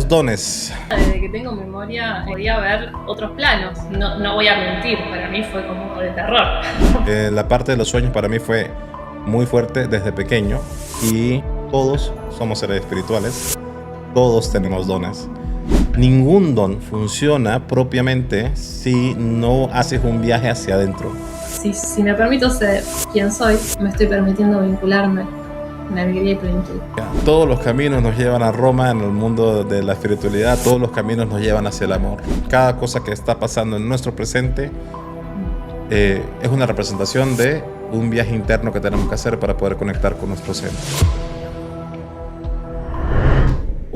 los dones. Desde que tengo memoria podía ver otros planos. No voy a mentir, para mí fue como de terror. La parte de los sueños para mí fue muy fuerte desde pequeño y todos somos seres espirituales, todos tenemos dones. Ningún don funciona propiamente si no haces un viaje hacia adentro. Si me permito ser quien soy, me estoy permitiendo vincularme en alegría y plenitud. Todos los caminos nos llevan a Roma en el mundo de la espiritualidad, todos los caminos nos llevan hacia el amor. Cada cosa que está pasando en nuestro presente es una representación de un viaje interno que tenemos que hacer para poder conectar con nuestro ser.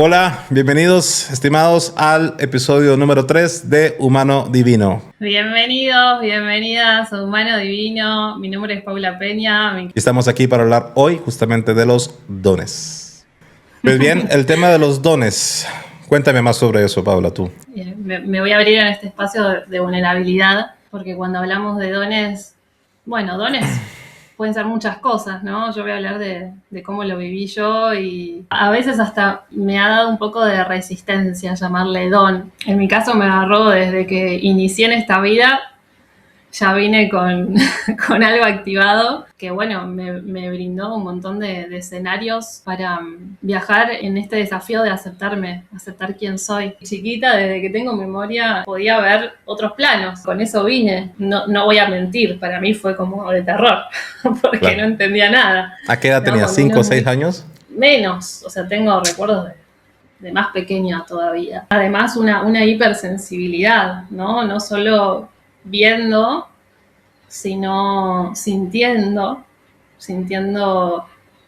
Hola, bienvenidos estimados al episodio número 3 de Humano Divino. Bienvenidos, bienvenidas a Humano Divino. Mi nombre es Paula Peña. Estamos aquí para hablar hoy justamente de los dones. Pues bien, el tema de los dones. Cuéntame más sobre eso, Paula, tú. Me voy a abrir en este espacio de vulnerabilidad, porque cuando hablamos de dones, bueno, dones pueden ser muchas cosas, ¿no? Yo voy a hablar de cómo lo viví yo y a veces hasta me ha dado un poco de resistencia llamarle don. En mi caso me agarró desde que inicié en esta vida, ya vine con algo activado que, bueno, me brindó un montón de escenarios para viajar en este desafío de aceptarme, aceptar quién soy. Chiquita, desde que tengo memoria, podía ver otros planos. Con eso vine. No voy a mentir, para mí fue como de terror, porque claro, no entendía nada. ¿A qué edad tenías? ¿5 o 6 años? Menos, o sea, tengo recuerdos de más pequeña todavía. Además, una hipersensibilidad, ¿no? No solo viendo, sino sintiendo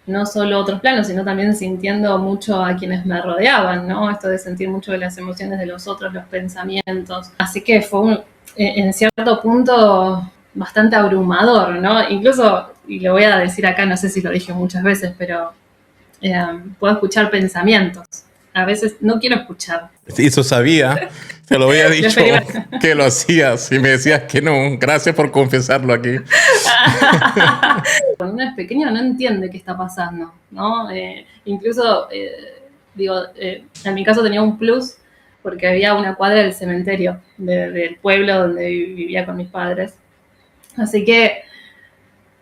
no solo otros planos, sino también sintiendo mucho a quienes me rodeaban, ¿no? Esto de sentir mucho de las emociones de los otros, los pensamientos. Así que fue en cierto punto bastante abrumador, ¿no? Incluso, y lo voy a decir acá, no sé si lo dije muchas veces, pero puedo escuchar pensamientos. A veces no quiero escuchar. Eso sabía, te lo había dicho que lo hacías y me decías que no. Gracias por confesarlo aquí. Cuando uno es pequeño no entiende qué está pasando, ¿no? Incluso, en mi caso tenía un plus porque había una cuadra del cementerio del pueblo donde vivía con mis padres. Así que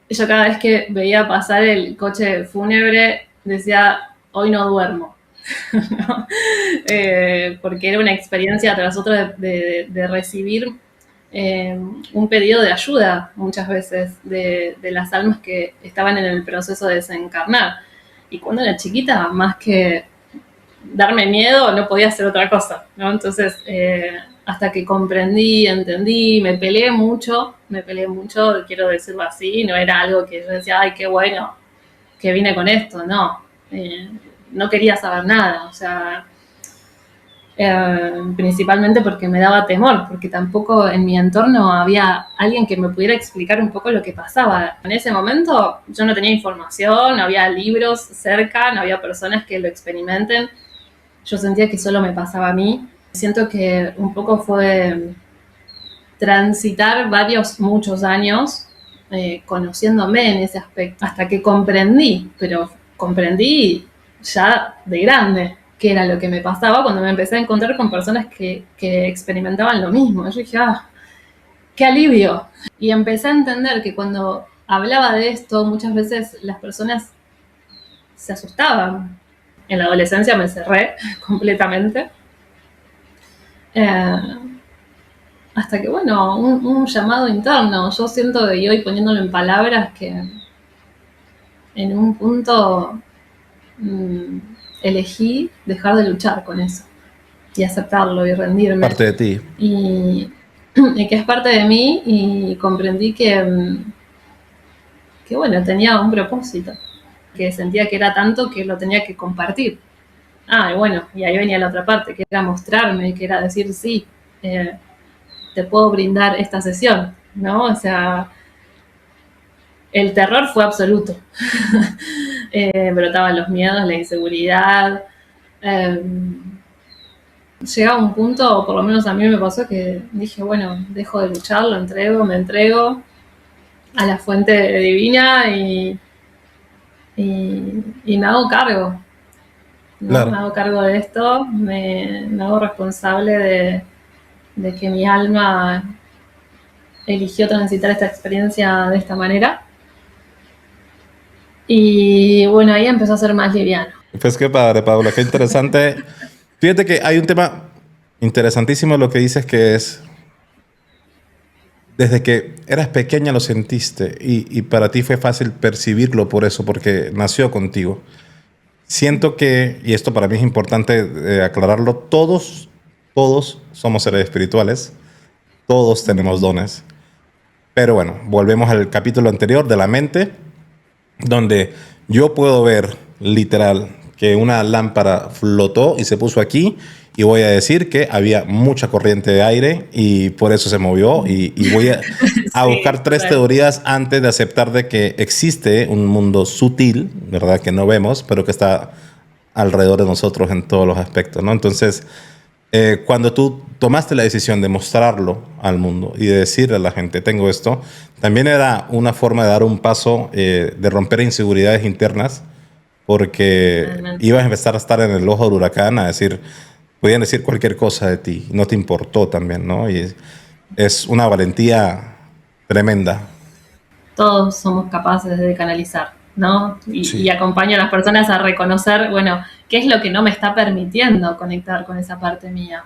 yo cada vez que veía pasar el coche fúnebre decía, hoy no duermo. ¿No? Porque era una experiencia tras otra de recibir un pedido de ayuda muchas veces de las almas que estaban en el proceso de desencarnar. Y cuando era chiquita, más que darme miedo, no podía hacer otra cosa, ¿no? Entonces, hasta que comprendí, entendí, me peleé mucho, quiero decirlo así, no era algo que yo decía, ay, qué bueno que vine con esto, no. No quería saber nada, o sea, principalmente porque me daba temor, porque tampoco en mi entorno había alguien que me pudiera explicar un poco lo que pasaba. En ese momento yo no tenía información, no había libros cerca, no había personas que lo experimenten. Yo sentía que solo me pasaba a mí. Siento que un poco fue transitar muchos años conociéndome en ese aspecto, hasta que comprendí ya de grande qué era lo que me pasaba cuando me empecé a encontrar con personas que experimentaban lo mismo. Yo dije, qué alivio. Y empecé a entender que cuando hablaba de esto, muchas veces las personas se asustaban. En la adolescencia me cerré completamente. Hasta que, bueno, un llamado interno. Yo siento, y hoy poniéndolo en palabras, que en un punto elegí dejar de luchar con eso y aceptarlo y rendirme. Parte de ti. Y que es parte de mí, y comprendí que bueno, tenía un propósito, que sentía que era tanto que lo tenía que compartir. Y bueno, y ahí venía la otra parte, que era mostrarme, que era decir, sí, te puedo brindar esta sesión, ¿no? O sea, el terror fue absoluto. Brotaban los miedos, la inseguridad. Llegaba un punto, o por lo menos a mí me pasó, que dije, bueno, dejo de luchar, me entrego a la fuente divina y me hago cargo. ¿no? Claro. Me hago cargo de esto, me hago responsable de que mi alma eligió transitar esta experiencia de esta manera. Y bueno, ahí empezó a ser más liviano. Pues qué padre, Paula, qué interesante. Fíjate que hay un tema interesantísimo lo que dices que es, desde que eras pequeña lo sentiste y para ti fue fácil percibirlo por eso, porque nació contigo. Siento que, y esto para mí es importante aclararlo, todos somos seres espirituales, todos tenemos dones. Pero bueno, volvemos al capítulo anterior de la mente, donde yo puedo ver literal que una lámpara flotó y se puso aquí y voy a decir que había mucha corriente de aire y por eso se movió y voy a Sí, buscar tres total. teorías antes de aceptar de que existe un mundo sutil, ¿verdad? Que no vemos, pero que está alrededor de nosotros en todos los aspectos, ¿no? Entonces, cuando tú tomaste la decisión de mostrarlo al mundo y de decirle a la gente, tengo esto, también era una forma de dar un paso, de romper inseguridades internas, porque Totalmente. ibas a empezar a estar en el ojo del huracán, a decir, podían decir cualquier cosa de ti, no te importó también, ¿no? Y es una valentía tremenda. Todos somos capaces de canalizar, ¿no? Y Sí, acompaño a las personas a reconocer, bueno, qué es lo que no me está permitiendo conectar con esa parte mía.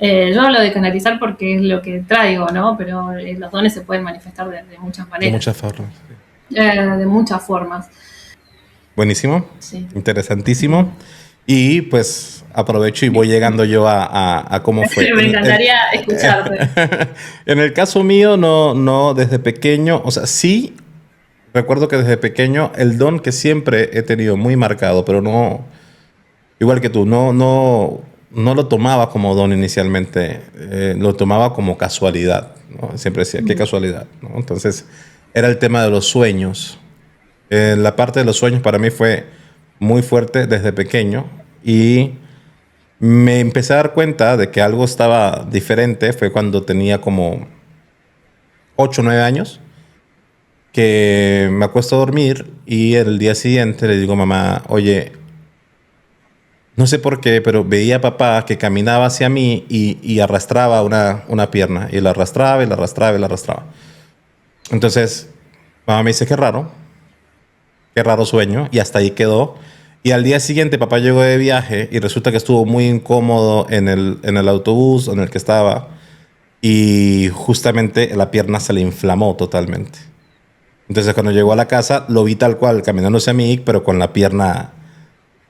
Yo hablo de canalizar porque es lo que traigo, ¿no? Pero los dones se pueden manifestar de muchas de maneras, muchas formas. Sí. de muchas formas. Buenísimo, Sí. interesantísimo. Y pues aprovecho y voy llegando yo a cómo fue. Me encantaría escucharte. En el caso mío, no, desde pequeño, o sea, sí, recuerdo que desde pequeño el don que siempre he tenido muy marcado, pero no, igual que tú, no lo tomaba como don inicialmente, lo tomaba como casualidad, ¿no? Siempre decía, qué casualidad, ¿no? Entonces, era el tema de los sueños. La parte de los sueños para mí fue muy fuerte desde pequeño y me empecé a dar cuenta de que algo estaba diferente. Fue cuando tenía como 8 o 9 años, que me acuesto a dormir y el día siguiente le digo a mamá, oye, no sé por qué, pero veía a papá que caminaba hacia mí y arrastraba una pierna y la arrastraba y la arrastraba y la arrastraba. Entonces, mamá me dice, qué raro sueño, y hasta ahí quedó. Y al día siguiente papá llegó de viaje y resulta que estuvo muy incómodo en el autobús en el que estaba y justamente la pierna se le inflamó totalmente. Entonces cuando llegó a la casa lo vi tal cual, caminándose a mí, pero con la pierna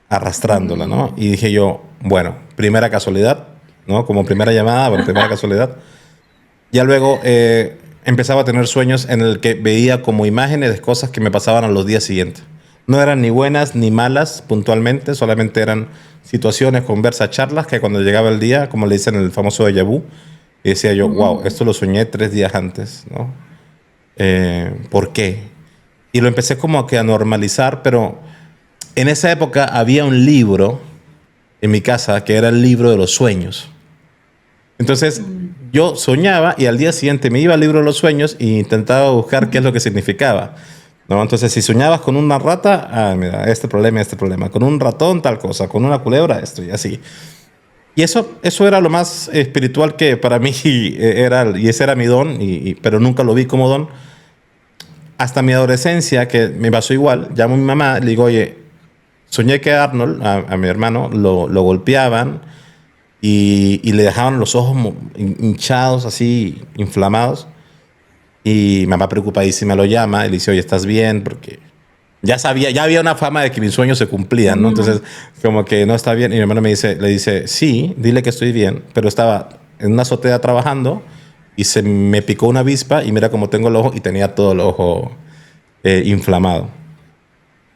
arrastrándola, ¿no? Y dije yo, bueno, primera casualidad, ¿no? Como primera llamada, bueno, primera casualidad. Ya luego empezaba a tener sueños en el que veía como imágenes de cosas que me pasaban a los días siguientes. No eran ni buenas ni malas puntualmente, solamente eran situaciones, conversas, charlas que cuando llegaba el día, como le dicen el famoso déjà vu, y decía yo, wow, esto lo soñé 3 días antes, ¿no? ¿Por qué? Y lo empecé como que a normalizar, pero en esa época había un libro en mi casa que era el libro de los sueños. Entonces, yo soñaba y al día siguiente me iba al libro de los sueños e intentaba buscar qué es lo que significaba, ¿no? Entonces, si soñabas con una rata, mira, este problema, este problema. Con un ratón, tal cosa. Con una culebra, esto y así. Y eso era lo más espiritual que para mí era, y ese era mi don, pero nunca lo vi como don. Hasta mi adolescencia, que me pasó igual, llamo a mi mamá, le digo, oye, soñé que Arnold, a mi hermano, lo golpeaban y le dejaban los ojos hinchados, así, inflamados. Y mi mamá preocupadísima lo llama y le dice, oye, ¿estás bien? Porque ya sabía, ya había una fama de que mis sueños se cumplían, ¿no? Entonces, como que no está bien. Y mi hermano le dice, sí, dile que estoy bien, pero estaba en una azotea trabajando y se me picó una avispa y mira cómo tengo el ojo y tenía todo el ojo inflamado.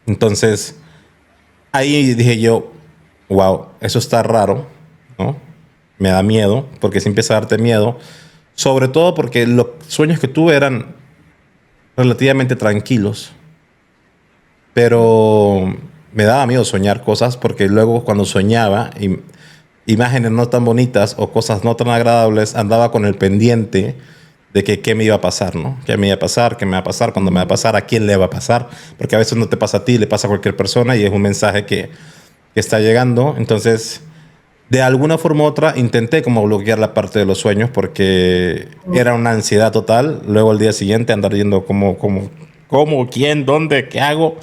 Entonces, ahí dije yo, wow, eso está raro, ¿no? Me da miedo, porque si empieza a darte miedo, sobre todo porque los sueños que tuve eran relativamente tranquilos, pero me daba miedo soñar cosas porque luego cuando soñaba imágenes no tan bonitas o cosas no tan agradables, andaba con el pendiente de que qué me iba a pasar, ¿no? ¿Qué me iba a pasar? ¿Qué me va a pasar? ¿Cuándo me va a pasar? ¿A quién le va a pasar? Porque a veces no te pasa a ti, le pasa a cualquier persona y es un mensaje que que está llegando. Entonces, de alguna forma u otra, intenté como bloquear la parte de los sueños porque era una ansiedad total. Luego, el día siguiente, andar yendo cómo, quién, dónde, qué hago.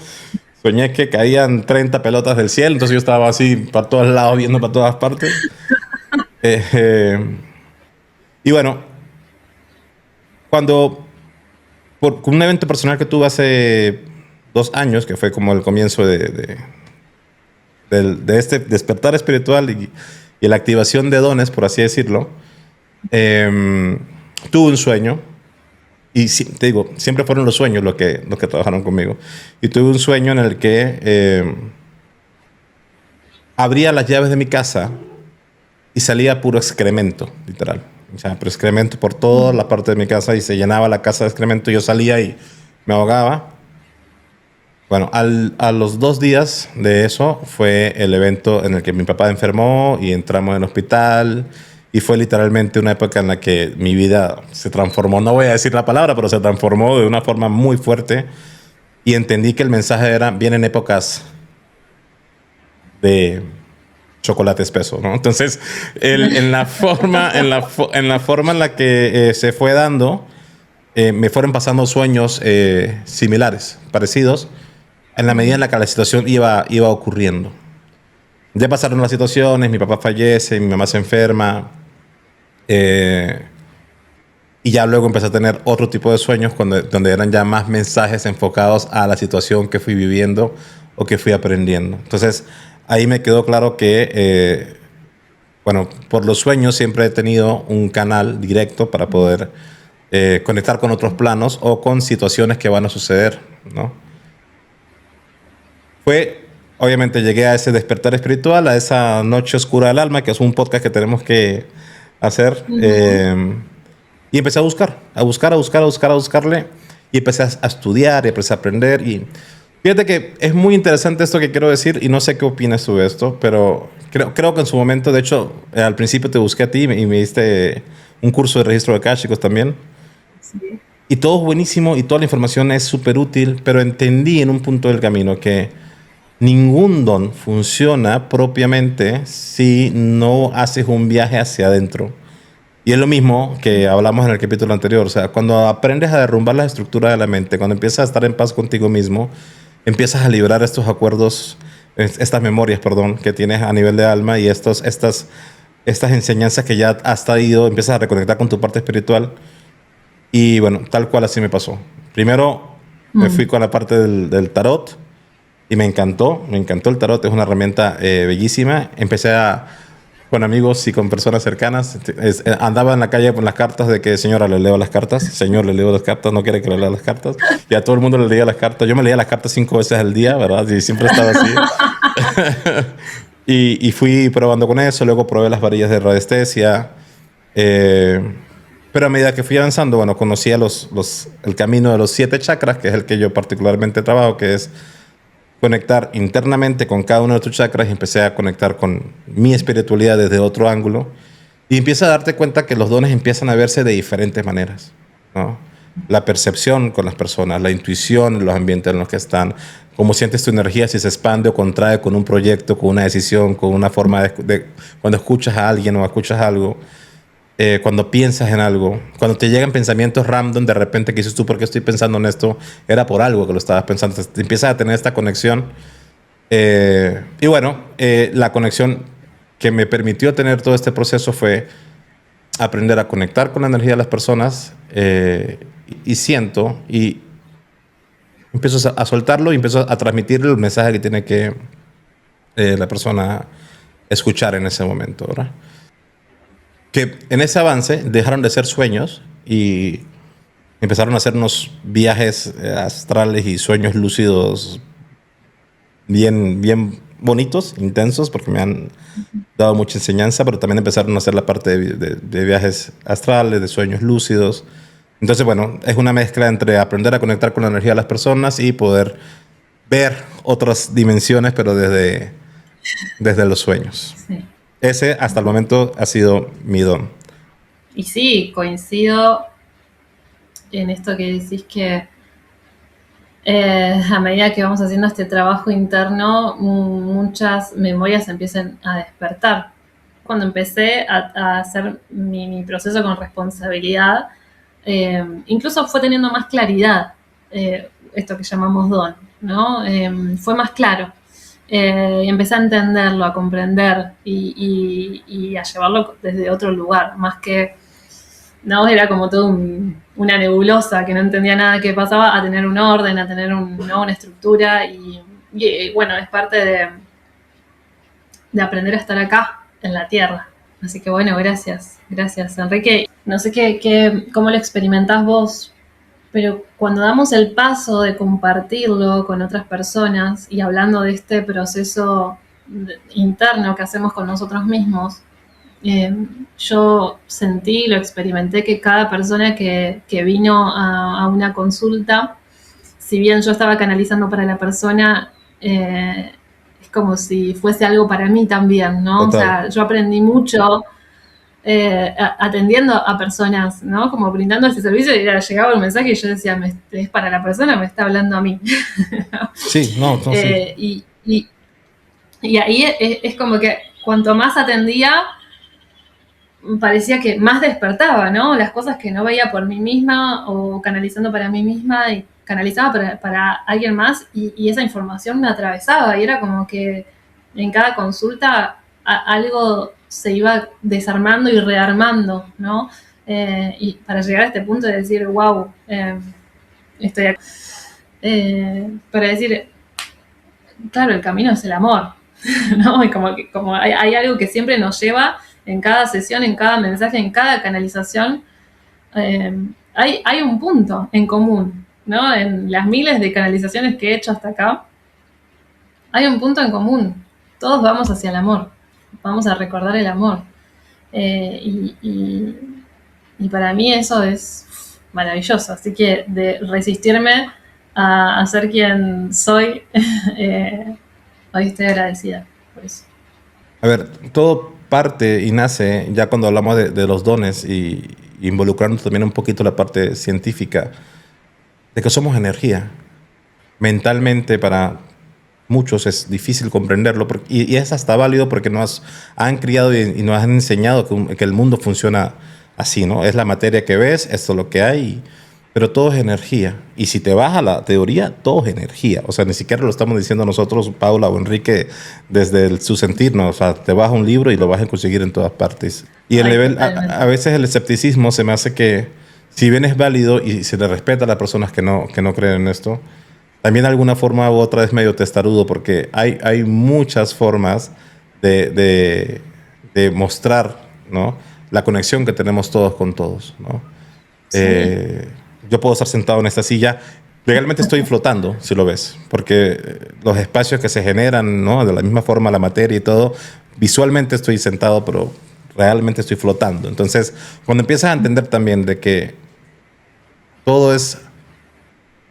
Soñé que caían 30 pelotas del cielo, entonces yo estaba así para todos lados, viendo para todas partes. Eh, eh, y bueno, cuando, por un evento personal que tuve hace 2 años, que fue como el comienzo de este despertar espiritual y la activación de dones, por así decirlo, tuve un sueño. Y te digo, siempre fueron los sueños los que trabajaron conmigo. Y tuve un sueño en el que abría las llaves de mi casa y salía puro excremento, literal. O sea, pero excremento por toda la parte de mi casa y se llenaba la casa de excremento. Yo salía y me ahogaba. Bueno, a los 2 días de eso fue el evento en el que mi papá enfermó y entramos en el hospital. Y fue literalmente una época en la que mi vida se transformó. No voy a decir la palabra, pero se transformó de una forma muy fuerte. Y entendí que el mensaje era, vienen épocas de chocolate espeso, ¿no? Entonces, en la forma en la que se fue dando, me fueron pasando sueños similares, parecidos, en la medida en la que la situación iba ocurriendo. Ya pasaron las situaciones, mi papá fallece, mi mamá se enferma, y ya luego empecé a tener otro tipo de sueños donde eran ya más mensajes enfocados a la situación que fui viviendo o que fui aprendiendo. Entonces, ahí me quedó claro que, bueno, por los sueños siempre he tenido un canal directo para poder conectar con otros planos o con situaciones que van a suceder, ¿no? Obviamente llegué a ese despertar espiritual, a esa noche oscura del alma, que es un podcast que tenemos que hacer. Y empecé a buscarle. Y empecé a estudiar y empecé a aprender. Y fíjate que es muy interesante esto que quiero decir y no sé qué opinas tú de esto, pero creo que en su momento, de hecho, al principio te busqué a ti y me diste un curso de registro de akashicos también. Sí. Y todo es buenísimo y toda la información es súper útil, pero entendí en un punto del camino que ningún don funciona propiamente si no haces un viaje hacia adentro. Y es lo mismo que hablamos en el capítulo anterior. O sea, cuando aprendes a derrumbar las estructuras de la mente, cuando empiezas a estar en paz contigo mismo, empiezas a liberar estos acuerdos, estas memorias, perdón, que tienes a nivel de alma y estas enseñanzas que ya has traído, empiezas a reconectar con tu parte espiritual. Y bueno, tal cual así me pasó. Primero me fui con la parte del tarot y me encantó el tarot, es una herramienta bellísima. Con amigos y con personas cercanas, andaba en la calle con las cartas de que señora le leo las cartas, señor le leo las cartas, no quiere que le lea las cartas, y a todo el mundo le leía las cartas. Yo me leía las cartas 5 veces al día, ¿verdad? Y siempre estaba así. y fui probando con eso, luego probé las varillas de radiestesia. Pero a medida que fui avanzando, bueno, conocí el camino de los 7 chakras, que es el que yo particularmente trabajo, que es conectar internamente con cada uno de tus chakras y empecé a conectar con mi espiritualidad desde otro ángulo y empieza a darte cuenta que los dones empiezan a verse de diferentes maneras, ¿no? La percepción con las personas, la intuición en los ambientes en los que están, cómo sientes tu energía, si se expande o contrae con un proyecto, con una decisión, con una forma cuando escuchas a alguien o escuchas algo. Cuando piensas en algo, cuando te llegan pensamientos random de repente que dices tú, ¿por qué estoy pensando en esto? Era por algo que lo estabas pensando. Entonces, te empiezas a tener esta conexión. Y bueno, la conexión que me permitió tener todo este proceso fue aprender a conectar con la energía de las personas y siento y empiezo a soltarlo y empiezo a transmitirle el mensaje que tiene que la persona escuchar en ese momento, ¿verdad? Que en ese avance dejaron de ser sueños y empezaron a hacer unos viajes astrales y sueños lúcidos bien, bien bonitos, intensos, porque me han dado mucha enseñanza, pero también empezaron a hacer la parte de viajes astrales, de sueños lúcidos. Entonces, bueno, es una mezcla entre aprender a conectar con la energía de las personas y poder ver otras dimensiones, pero desde los sueños. Sí. Ese, hasta el momento, ha sido mi don. Y sí, coincido en esto que decís que a medida que vamos haciendo este trabajo interno, muchas memorias empiezan a despertar. Cuando empecé a hacer mi proceso con responsabilidad, incluso fue teniendo más claridad, esto que llamamos don, ¿no? Fue más claro. Y empecé a entenderlo, a comprender y a llevarlo desde otro lugar, más que, no, era como todo una nebulosa que no entendía nada que pasaba, a tener un orden, a tener una estructura y bueno, es parte de aprender a estar acá, en la tierra. Así que bueno, gracias Enrique. No sé cómo lo experimentás vos, pero cuando damos el paso de compartirlo con otras personas y hablando de este proceso interno que hacemos con nosotros mismos, yo sentí, lo experimenté, que cada persona que vino a una consulta, si bien yo estaba canalizando para la persona, es como si fuese algo para mí también, ¿no? Total. O sea, yo aprendí mucho atendiendo a personas, ¿no? Como brindando ese servicio y llegaba un mensaje y yo decía, es para la persona, me está hablando a mí. Sí, no, no, sí. Y ahí es como que cuanto más atendía, parecía que más despertaba, ¿no? Las cosas que no veía por mí misma o canalizando para mí misma y canalizaba para alguien más y esa información me atravesaba y era como que en cada consulta algo se iba desarmando y rearmando, ¿no? Y para llegar a este punto de decir, wow, estoy acá. Para decir, claro, el camino es el amor, ¿no? Y como hay algo que siempre nos lleva en cada sesión, en cada mensaje, en cada canalización, hay un punto en común, ¿no? En las miles de canalizaciones que he hecho hasta acá, hay un punto en común. Todos vamos hacia el amor, vamos a recordar el amor. Y para mí eso es maravilloso. Así que de resistirme a ser quien soy, hoy estoy agradecida por eso. A ver, todo parte y nace ya cuando hablamos de los dones y involucrando también un poquito la parte científica, de que somos energía. Mentalmente para muchos es difícil comprenderlo y es hasta válido porque nos han criado y nos han enseñado que el mundo funciona así, ¿no? Es la materia que ves, esto es lo que hay, pero todo es energía. Y si te vas a la teoría, todo es energía. O sea, ni siquiera lo estamos diciendo nosotros, Paula o Enrique, desde su sentir, ¿no? O sea, te vas a un libro y lo vas a conseguir en todas partes. Y el nivel, a veces el escepticismo se me hace que, si bien es válido y se le respeta a las personas que no creen en esto, también de alguna forma u otra es medio testarudo porque hay muchas formas de mostrar, ¿no? La conexión que tenemos todos con todos, ¿no? Sí. Yo puedo estar sentado en esta silla, legalmente estoy flotando, si lo ves, porque los espacios que se generan, ¿no? De la misma forma la materia y todo, visualmente estoy sentado, pero realmente estoy flotando. Entonces, cuando empiezas a entender también de que todo es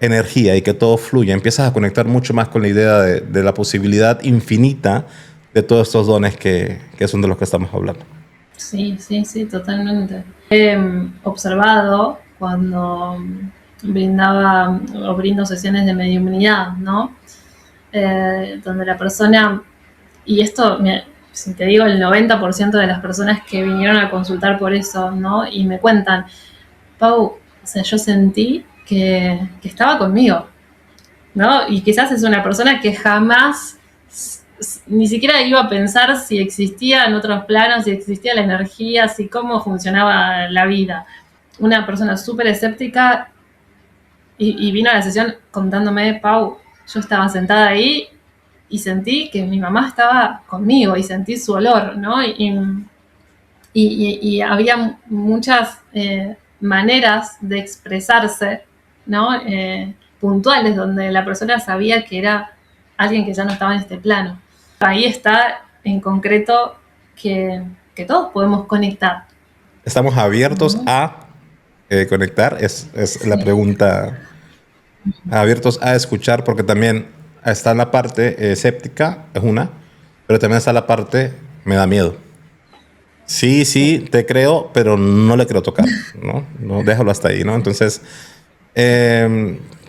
energía y que todo fluye, empiezas a conectar mucho más con la idea de la posibilidad infinita de todos estos dones que son de los que estamos hablando. Sí, totalmente. He observado cuando brindaba o brindo sesiones de mediumnidad, ¿no? Donde la persona, y esto, si te digo, el 90% de las personas que vinieron a consultar por eso, ¿no? Y me cuentan, Pau, o sea, yo sentí que estaba conmigo, ¿no? Y quizás es una persona que jamás ni siquiera iba a pensar si existía en otros planos, si existía la energía, si cómo funcionaba la vida. Una persona súper escéptica y vino a la sesión contándome, Pau, yo estaba sentada ahí y sentí que mi mamá estaba conmigo y sentí su olor, ¿no? Y había muchas maneras de expresarse, ¿no? Puntuales, donde la persona sabía que era alguien que ya no estaba en este plano. Ahí está en concreto que todos podemos conectar. ¿Estamos abiertos a conectar? Es sí. La pregunta. Abiertos a escuchar, porque también está la parte escéptica, es una, pero también está la parte, me da miedo. Sí, te creo, pero no le quiero tocar, ¿no? No, déjalo hasta ahí, ¿no? Entonces,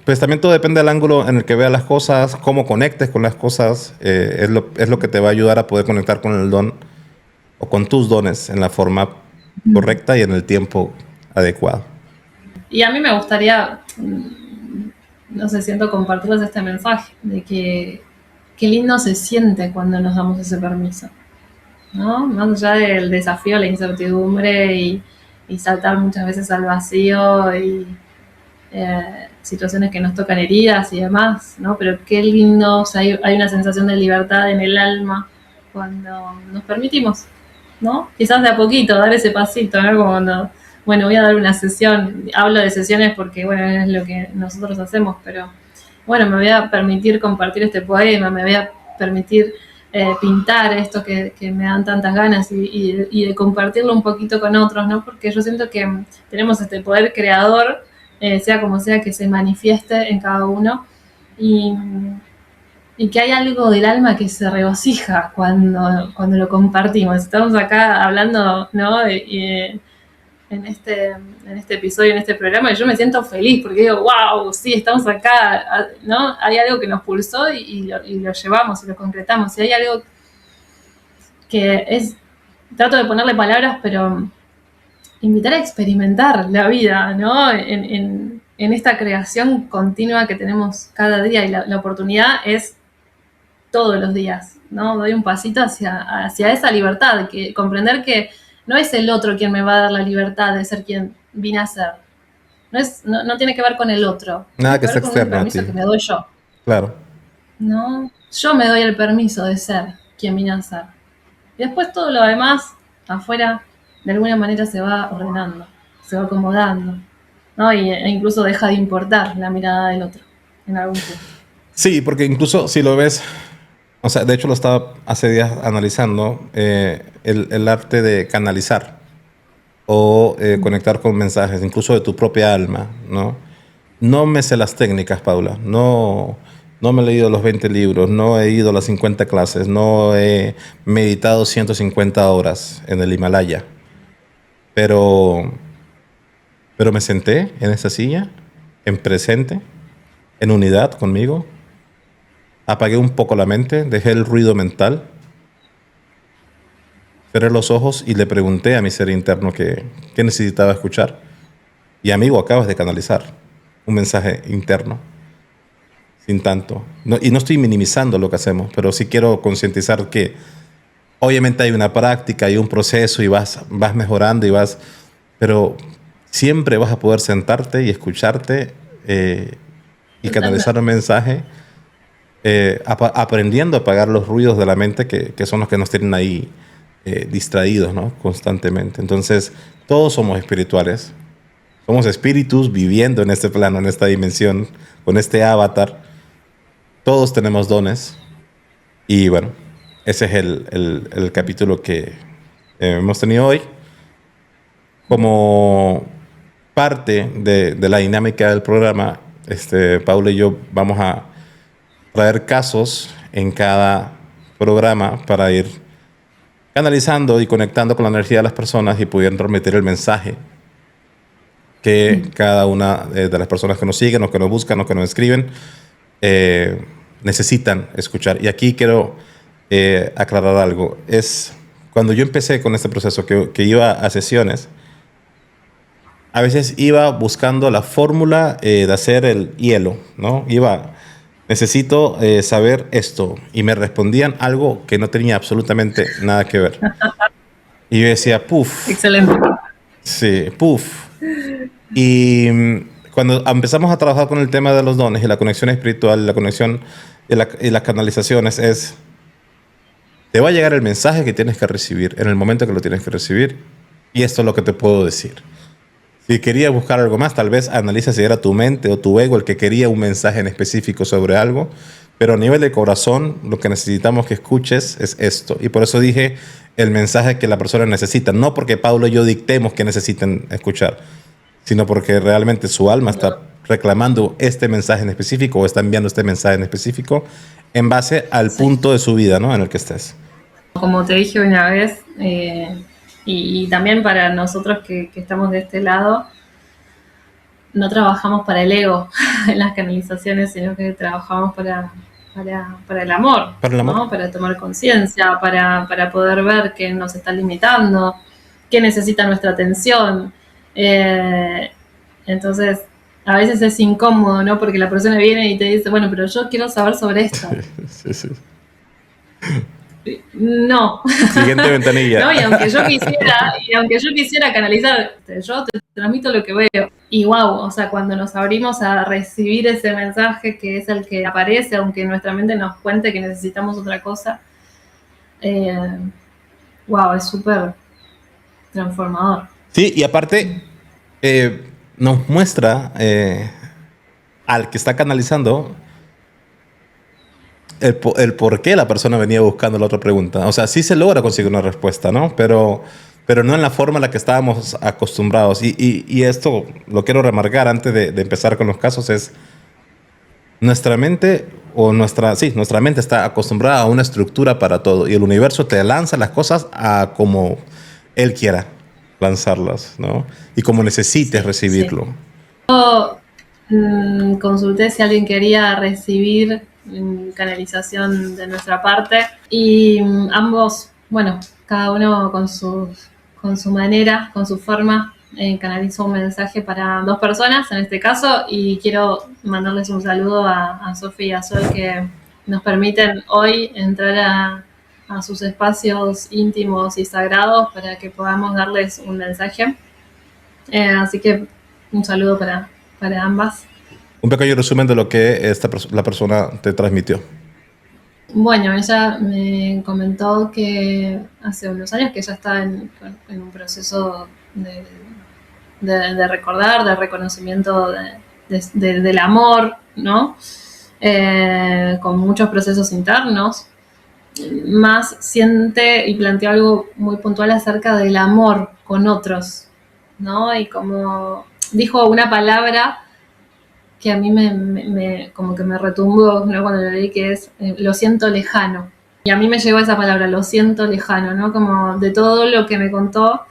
Pues también todo depende del ángulo en el que veas las cosas, cómo conectes con las cosas, es lo que te va a ayudar a poder conectar con el don o con tus dones en la forma correcta y en el tiempo adecuado. Y a mí me gustaría, no sé, siento compartirles este mensaje de que qué lindo se siente cuando nos damos ese permiso, ¿no? Más allá del desafío, la incertidumbre y saltar muchas veces al vacío y situaciones que nos tocan heridas y demás, ¿no? Pero qué lindo, o sea, hay una sensación de libertad en el alma cuando nos permitimos, ¿no? Quizás de a poquito, dar ese pasito, ¿no? Como cuando, bueno, voy a dar una sesión, hablo de sesiones porque, bueno, es lo que nosotros hacemos, pero, bueno, me voy a permitir compartir este poema, me voy a permitir pintar esto que me dan tantas ganas y de compartirlo un poquito con otros, ¿no? Porque yo siento que tenemos este poder creador, sea como sea que se manifieste en cada uno, y, y que hay algo del alma que se regocija cuando lo compartimos. Estamos acá hablando, ¿no? En este episodio, en este programa, y yo me siento feliz porque digo, wow, sí, estamos acá, ¿no? Hay algo que nos pulsó y lo llevamos y lo concretamos. Y hay algo que es, trato de ponerle palabras, pero invitar a experimentar la vida, ¿no? En esta creación continua que tenemos cada día, y la oportunidad es todos los días, ¿no? Doy un pasito hacia esa libertad, que comprender que no es el otro quien me va a dar la libertad de ser quien vine a ser. No tiene que ver con el otro. Nada que Tiene sea que ver con un externo a permiso ti. que me doy yo, Claro. ¿no? Yo me doy el permiso de ser quien vine a ser. Y después todo lo demás, afuera, de alguna manera se va ordenando, se va acomodando, ¿no? E incluso deja de importar la mirada del otro en algún punto. Sí, porque incluso si lo ves, o sea, de hecho lo estaba hace días analizando, el arte de canalizar o conectar con mensajes, incluso de tu propia alma, ¿no? No me sé las técnicas, Paula. No me he leído los 20 libros, no he ido a las 50 clases, no he meditado 150 horas en el Himalaya. Pero, pero me senté en esa silla, en presente, en unidad conmigo. Apagué un poco la mente, dejé el ruido mental, cerré los ojos y le pregunté a mi ser interno qué necesitaba escuchar. Y amigo, acabas de canalizar un mensaje interno, sin tanto. Y no estoy minimizando lo que hacemos, pero sí quiero concientizar que obviamente hay una práctica, hay un proceso y vas mejorando pero siempre vas a poder sentarte y escucharte y canalizar un mensaje, aprendiendo a apagar los ruidos de la mente que son los que nos tienen ahí distraídos, ¿no? Constantemente. Entonces, todos somos espirituales. Somos espíritus viviendo en este plano, en esta dimensión, con este avatar. Todos tenemos dones. Y bueno, ese es el capítulo que hemos tenido hoy. Como parte de la dinámica del programa, Paula y yo vamos a traer casos en cada programa para ir canalizando y conectando con la energía de las personas y pudiendo transmitir el mensaje que cada una de las personas que nos siguen o que nos buscan o que nos escriben necesitan escuchar. Y aquí quiero aclarar algo. Es cuando yo empecé con este proceso, que iba a sesiones, a veces iba buscando la fórmula de hacer el hielo, ¿no? Necesito saber esto. Y me respondían algo que no tenía absolutamente nada que ver. Y yo decía, puf. Excelente. Sí, puf. Y cuando empezamos a trabajar con el tema de los dones y la conexión espiritual, la conexión y las canalizaciones, te va a llegar el mensaje que tienes que recibir en el momento que lo tienes que recibir. Y esto es lo que te puedo decir. Si querías buscar algo más, tal vez analiza si era tu mente o tu ego el que quería un mensaje en específico sobre algo. Pero a nivel de corazón, lo que necesitamos que escuches es esto. Y por eso dije el mensaje que la persona necesita. No porque Pablo y yo dictemos que necesiten escuchar, sino porque realmente su alma está reclamando este mensaje en específico o está enviando este mensaje en específico en base al punto de su vida, ¿no? En el que estés. Como te dije una vez, y también para nosotros que estamos de este lado, no trabajamos para el ego en las canalizaciones, sino que trabajamos para el amor, Para el amor. ¿no? Para tomar conciencia, para poder ver qué nos está limitando, qué necesita nuestra atención. Entonces, a veces es incómodo, ¿no? Porque la persona viene y te dice, bueno, pero yo quiero saber sobre esto. Sí. No. Siguiente ventanilla. ¿No? Y aunque yo quisiera canalizar, yo te transmito lo que veo. Y wow, o sea, cuando nos abrimos a recibir ese mensaje que es el que aparece, aunque nuestra mente nos cuente que necesitamos otra cosa, wow, es súper transformador. Sí, y aparte nos muestra al que está canalizando el por qué la persona venía buscando la otra pregunta. O sea, sí se logra conseguir una respuesta, ¿no? Pero no en la forma en la que estábamos acostumbrados. Y esto lo quiero remarcar antes de empezar con los casos, es nuestra mente nuestra mente está acostumbrada a una estructura para todo y el universo te lanza las cosas a como él quiera lanzarlas, ¿no? Y como necesites recibirlo. Sí. Yo consulté si alguien quería recibir canalización de nuestra parte y ambos, bueno, cada uno con su manera, con su forma, canalizó un mensaje para 2 personas en este caso, y quiero mandarles un saludo a Sofía y a Sol, que nos permiten hoy entrar a sus espacios íntimos y sagrados para que podamos darles un mensaje. Así que un saludo para ambas. Un pequeño resumen de lo que la persona te transmitió. Bueno, ella me comentó que hace unos años que ella está en un proceso de recordar, de reconocimiento del amor, ¿no? Con muchos procesos internos. Más siente y planteó algo muy puntual acerca del amor con otros, ¿no? Y como dijo una palabra que a mí como que me retumbó, ¿no? Cuando lo leí, que es lo siento lejano. Y a mí me llegó esa palabra, lo siento lejano, ¿no? Como de todo lo que me contó,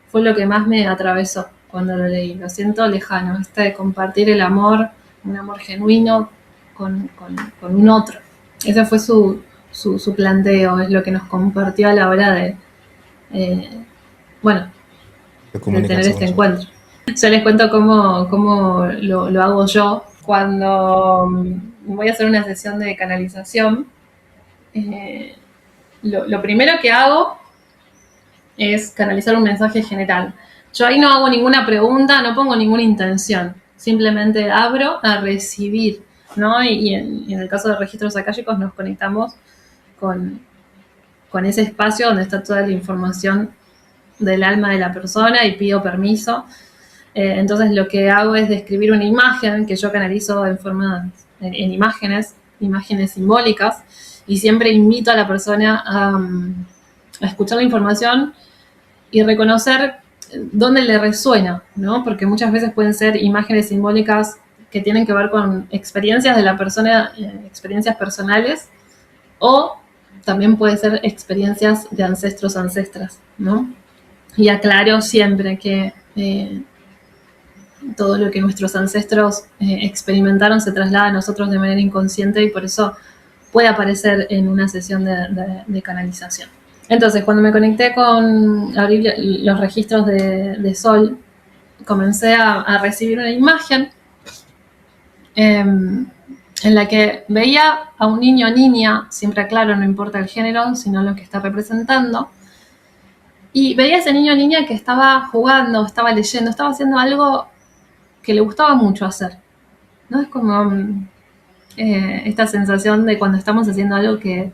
fue lo que más me atravesó cuando lo leí. Lo siento lejano, de compartir el amor, un amor genuino con un otro. Ese fue su planteo, es lo que nos compartió a la hora de tener este encuentro. Yo les cuento cómo lo hago yo. Cuando voy a hacer una sesión de canalización, lo primero que hago es canalizar un mensaje general. Yo ahí no hago ninguna pregunta, no pongo ninguna intención. Simplemente abro a recibir, ¿no? Y en el caso de registros akáshicos nos conectamos con ese espacio donde está toda la información del alma de la persona y pido permiso. Entonces lo que hago es describir una imagen que yo canalizo en imágenes simbólicas, y siempre invito a la persona a escuchar la información y reconocer dónde le resuena, ¿no? Porque muchas veces pueden ser imágenes simbólicas que tienen que ver con experiencias de la persona, experiencias personales, o también puede ser experiencias de ancestros, ancestras, ¿no? Y aclaro siempre que todo lo que nuestros ancestros experimentaron se traslada a nosotros de manera inconsciente, y por eso puede aparecer en una sesión de canalización. Entonces, cuando me conecté con abrir los registros de Sol, comencé a recibir una imagen en la que veía a un niño o niña, siempre aclaro, no importa el género, sino lo que está representando, y veía a ese niño o niña que estaba jugando, estaba leyendo, estaba haciendo algo que le gustaba mucho hacer, ¿no? Es como esta sensación de cuando estamos haciendo algo que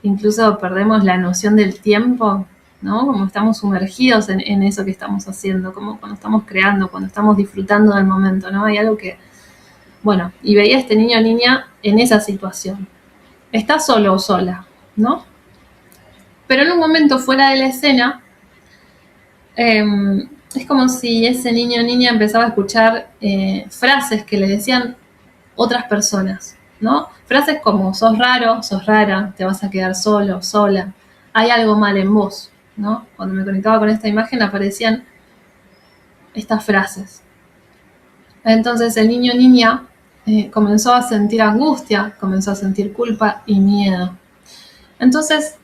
incluso perdemos la noción del tiempo, ¿no? Como estamos sumergidos en eso que estamos haciendo, como cuando estamos creando, cuando estamos disfrutando del momento, ¿no? Hay algo que, bueno, y veía a este niño o niña en esa situación. Está solo o sola, ¿no? Pero en un momento fuera de la escena, es como si ese niño o niña empezaba a escuchar frases que le decían otras personas, ¿no? Frases como sos raro, sos rara, te vas a quedar solo, sola, hay algo mal en vos, ¿no? Cuando me conectaba con esta imagen aparecían estas frases. Entonces el niño o niña comenzó a sentir angustia, comenzó a sentir culpa y miedo. Entonces,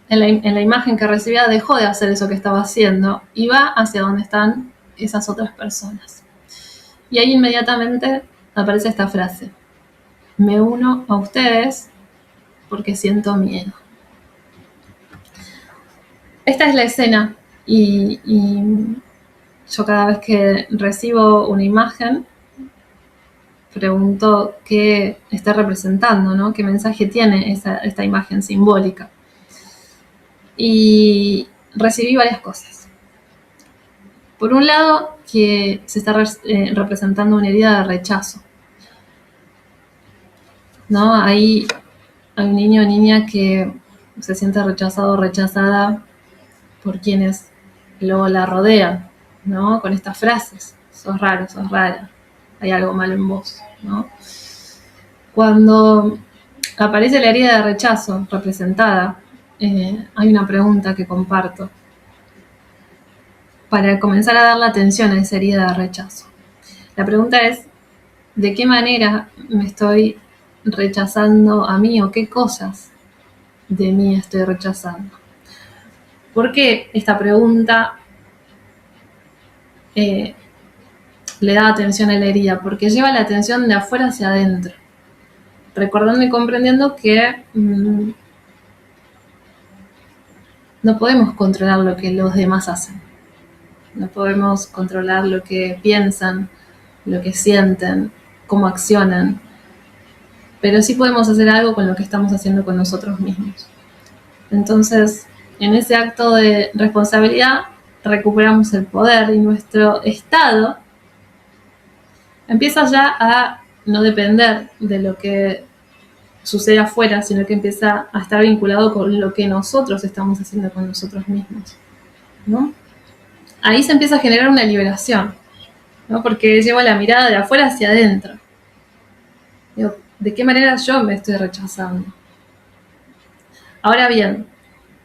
en la imagen que recibía, dejó de hacer eso que estaba haciendo y va hacia donde están esas otras personas. Y ahí inmediatamente aparece esta frase: me uno a ustedes porque siento miedo. Esta es la escena y yo cada vez que recibo una imagen pregunto qué está representando, ¿no? ¿Qué mensaje tiene esta imagen simbólica? Y recibí varias cosas. Por un lado, que se está representando una herida de rechazo, ¿no? Ahí hay un niño o niña que se siente rechazado o rechazada por quienes luego la rodean, ¿no? Con estas frases: sos raro, sos rara, hay algo malo en vos, ¿no? Cuando aparece la herida de rechazo representada, hay una pregunta que comparto para comenzar a dar la atención a esa herida de rechazo. La pregunta es: ¿de qué manera me estoy rechazando a mí, o qué cosas de mí estoy rechazando? ¿Por qué esta pregunta le da atención a la herida? Porque lleva la atención de afuera hacia adentro, recordando y comprendiendo que no podemos controlar lo que los demás hacen. No podemos controlar lo que piensan, lo que sienten, cómo accionan, pero sí podemos hacer algo con lo que estamos haciendo con nosotros mismos. Entonces, en ese acto de responsabilidad, recuperamos el poder y nuestro estado empieza ya a no depender de lo que sucede afuera, sino que empieza a estar vinculado con lo que nosotros estamos haciendo con nosotros mismos, ¿no? Ahí se empieza a generar una liberación, ¿no? Porque llevo la mirada de afuera hacia adentro. Digo, ¿de qué manera yo me estoy rechazando? Ahora bien,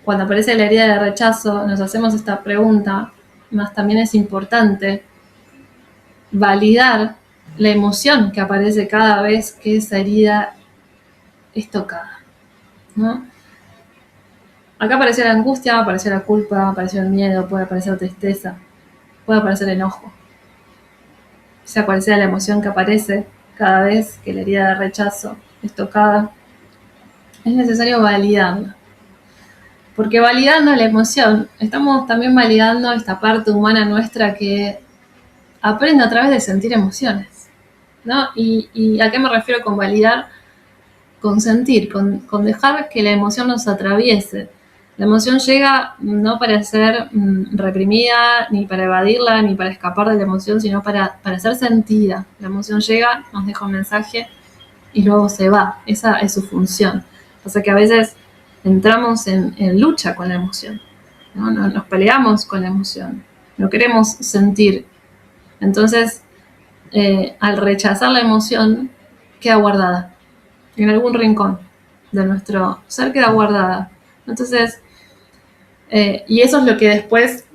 cuando aparece la herida de rechazo, nos hacemos esta pregunta, más también es importante validar la emoción que aparece cada vez que esa herida es tocada, ¿no? Acá apareció la angustia, apareció la culpa, apareció el miedo, puede aparecer tristeza, puede aparecer enojo. Sea cual sea la emoción que aparece cada vez que la herida de rechazo es tocada, es necesario validarla. Porque validando la emoción, estamos también validando esta parte humana nuestra que aprende a través de sentir emociones, ¿no? ¿Y a qué me refiero con validar? Con sentir, con dejar que la emoción nos atraviese. La emoción llega no para ser reprimida, ni para evadirla, ni para escapar de la emoción, sino para ser sentida. La emoción llega, nos deja un mensaje y luego se va. Esa es su función. O sea que a veces entramos en lucha con la emoción, ¿no? Nos peleamos con la emoción, no queremos sentir. Entonces, al rechazar la emoción, queda guardada en algún rincón de nuestro ser, queda guardada. Entonces, y eso es lo que después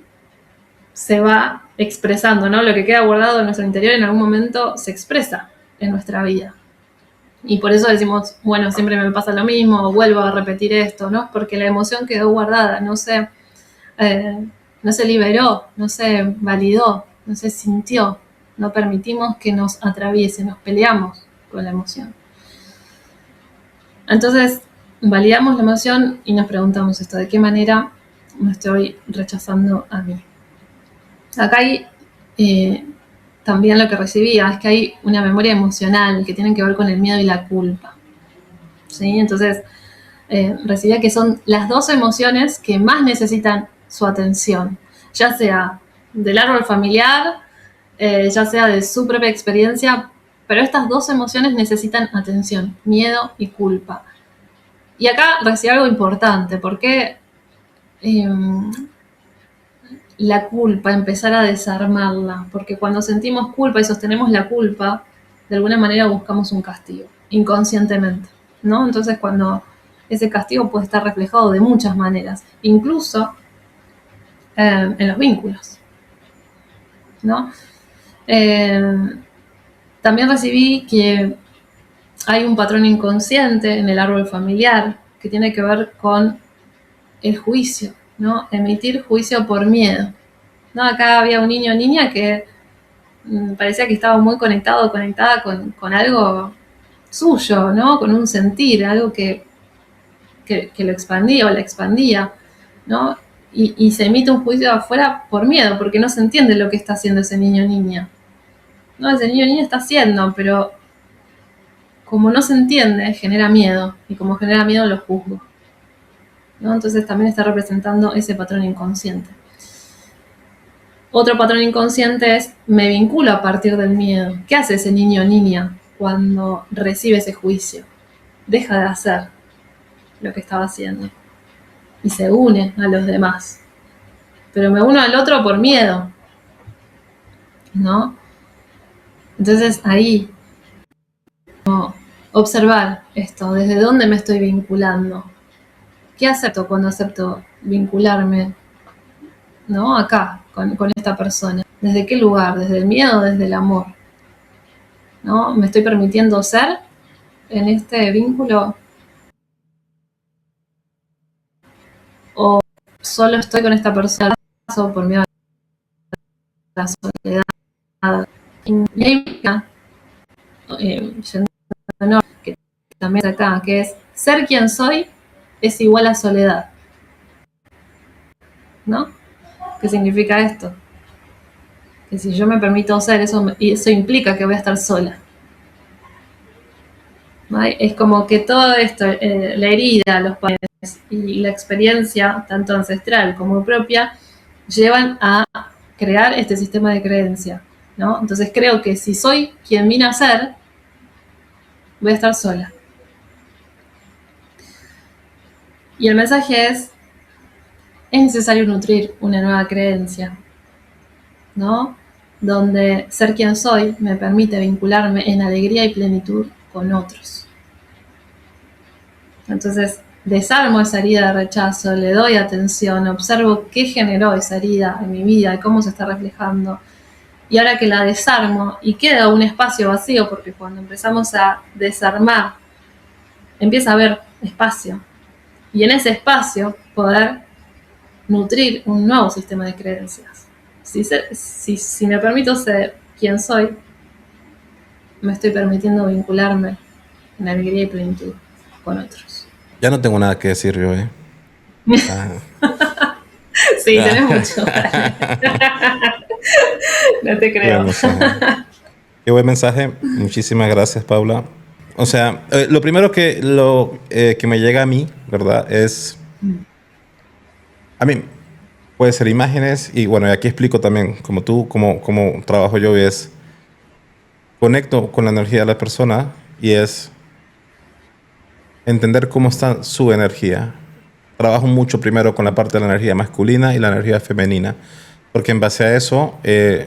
se va expresando, ¿no? Lo que queda guardado en nuestro interior en algún momento se expresa en nuestra vida. Y por eso decimos, bueno, siempre me pasa lo mismo, o vuelvo a repetir esto, ¿no? Porque la emoción quedó guardada, no se liberó, no se validó, no se sintió. No permitimos que nos atraviese, nos peleamos con la emoción. Entonces, validamos la emoción y nos preguntamos esto: ¿de qué manera me estoy rechazando a mí? Acá hay también lo que recibía, es que hay una memoria emocional que tiene que ver con el miedo y la culpa, ¿sí? Entonces, recibía que son las dos emociones que más necesitan su atención, ya sea del árbol familiar, ya sea de su propia experiencia, pero estas dos emociones necesitan atención: miedo y culpa. Y acá recibí algo importante, porque la culpa, empezar a desarmarla, porque cuando sentimos culpa y sostenemos la culpa, de alguna manera buscamos un castigo, inconscientemente, ¿no? Entonces, cuando ese castigo puede estar reflejado de muchas maneras, incluso en los vínculos, ¿no? También recibí que hay un patrón inconsciente en el árbol familiar que tiene que ver con el juicio, ¿no? Emitir juicio por miedo. ¿No? Acá había un niño o niña que parecía que estaba muy conectada con algo suyo, ¿no? Con un sentir, algo que lo expandía o la expandía, ¿no? Y se emite un juicio afuera por miedo, porque no se entiende lo que está haciendo ese niño o niña. No, ese niño o niña está haciendo, pero como no se entiende, genera miedo, y como genera miedo lo juzgo, ¿no? Entonces también está representando ese patrón inconsciente. Otro patrón inconsciente es me vinculo a partir del miedo. ¿Qué hace ese niño o niña cuando recibe ese juicio? Deja de hacer lo que estaba haciendo y se une a los demás. Pero me uno al otro por miedo, ¿no? Entonces ahí, no, observar esto, desde dónde me estoy vinculando. ¿Qué acepto cuando acepto vincularme, ¿no? Acá, con esta persona. ¿Desde qué lugar? ¿Desde el miedo o desde el amor? ¿No? ¿Me estoy permitiendo ser en este vínculo? ¿O solo estoy con esta persona por miedo a la soledad? Y hay que también acá, que es ser quien soy es igual a soledad, ¿no? ¿Qué significa esto? Que si yo me permito ser, eso implica que voy a estar sola. ¿Vale? Es como que todo esto, la herida, los padres y la experiencia, tanto ancestral como propia, llevan a crear este sistema de creencia, ¿no? Entonces creo que si soy quien vine a ser, voy a estar sola. Y el mensaje es necesario nutrir una nueva creencia, ¿no? Donde ser quien soy me permite vincularme en alegría y plenitud con otros. Entonces, desarmo esa herida de rechazo, le doy atención, observo qué generó esa herida en mi vida y cómo se está reflejando. Y ahora que la desarmo y queda un espacio vacío, porque cuando empezamos a desarmar, empieza a haber espacio. Y en ese espacio poder nutrir un nuevo sistema de creencias. Si me permito ser quien soy, me estoy permitiendo vincularme en alegría y plenitud con otros. Ya no tengo nada que decir yo, ¿eh? Sí, tenés mucho. No te creo. Qué buen mensaje. Muchísimas gracias, Paula. O sea, lo primero que me llega a mí, ¿verdad? Es... A mí, puede ser imágenes y bueno, y aquí explico también, como tú, cómo trabajo yo, y es... Conecto con la energía de la persona y es entender cómo está su energía. Trabajo mucho primero con la parte de la energía masculina y la energía femenina, porque en base a eso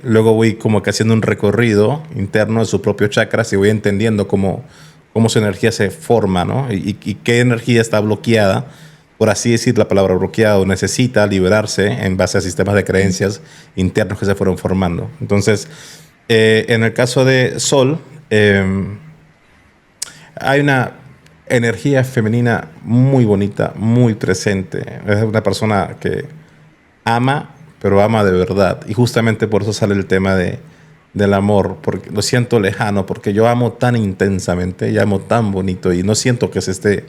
luego voy como que haciendo un recorrido interno de sus propios chakras y voy entendiendo cómo su energía se forma, ¿no? Y qué energía está bloqueada, por así decir la palabra bloqueada, o necesita liberarse en base a sistemas de creencias internos que se fueron formando. Entonces, en el caso de Sol, hay una energía femenina muy bonita, muy presente. Es una persona que ama, pero ama de verdad. Y justamente por eso sale el tema del amor, porque lo siento lejano, porque yo amo tan intensamente y amo tan bonito y no siento que se esté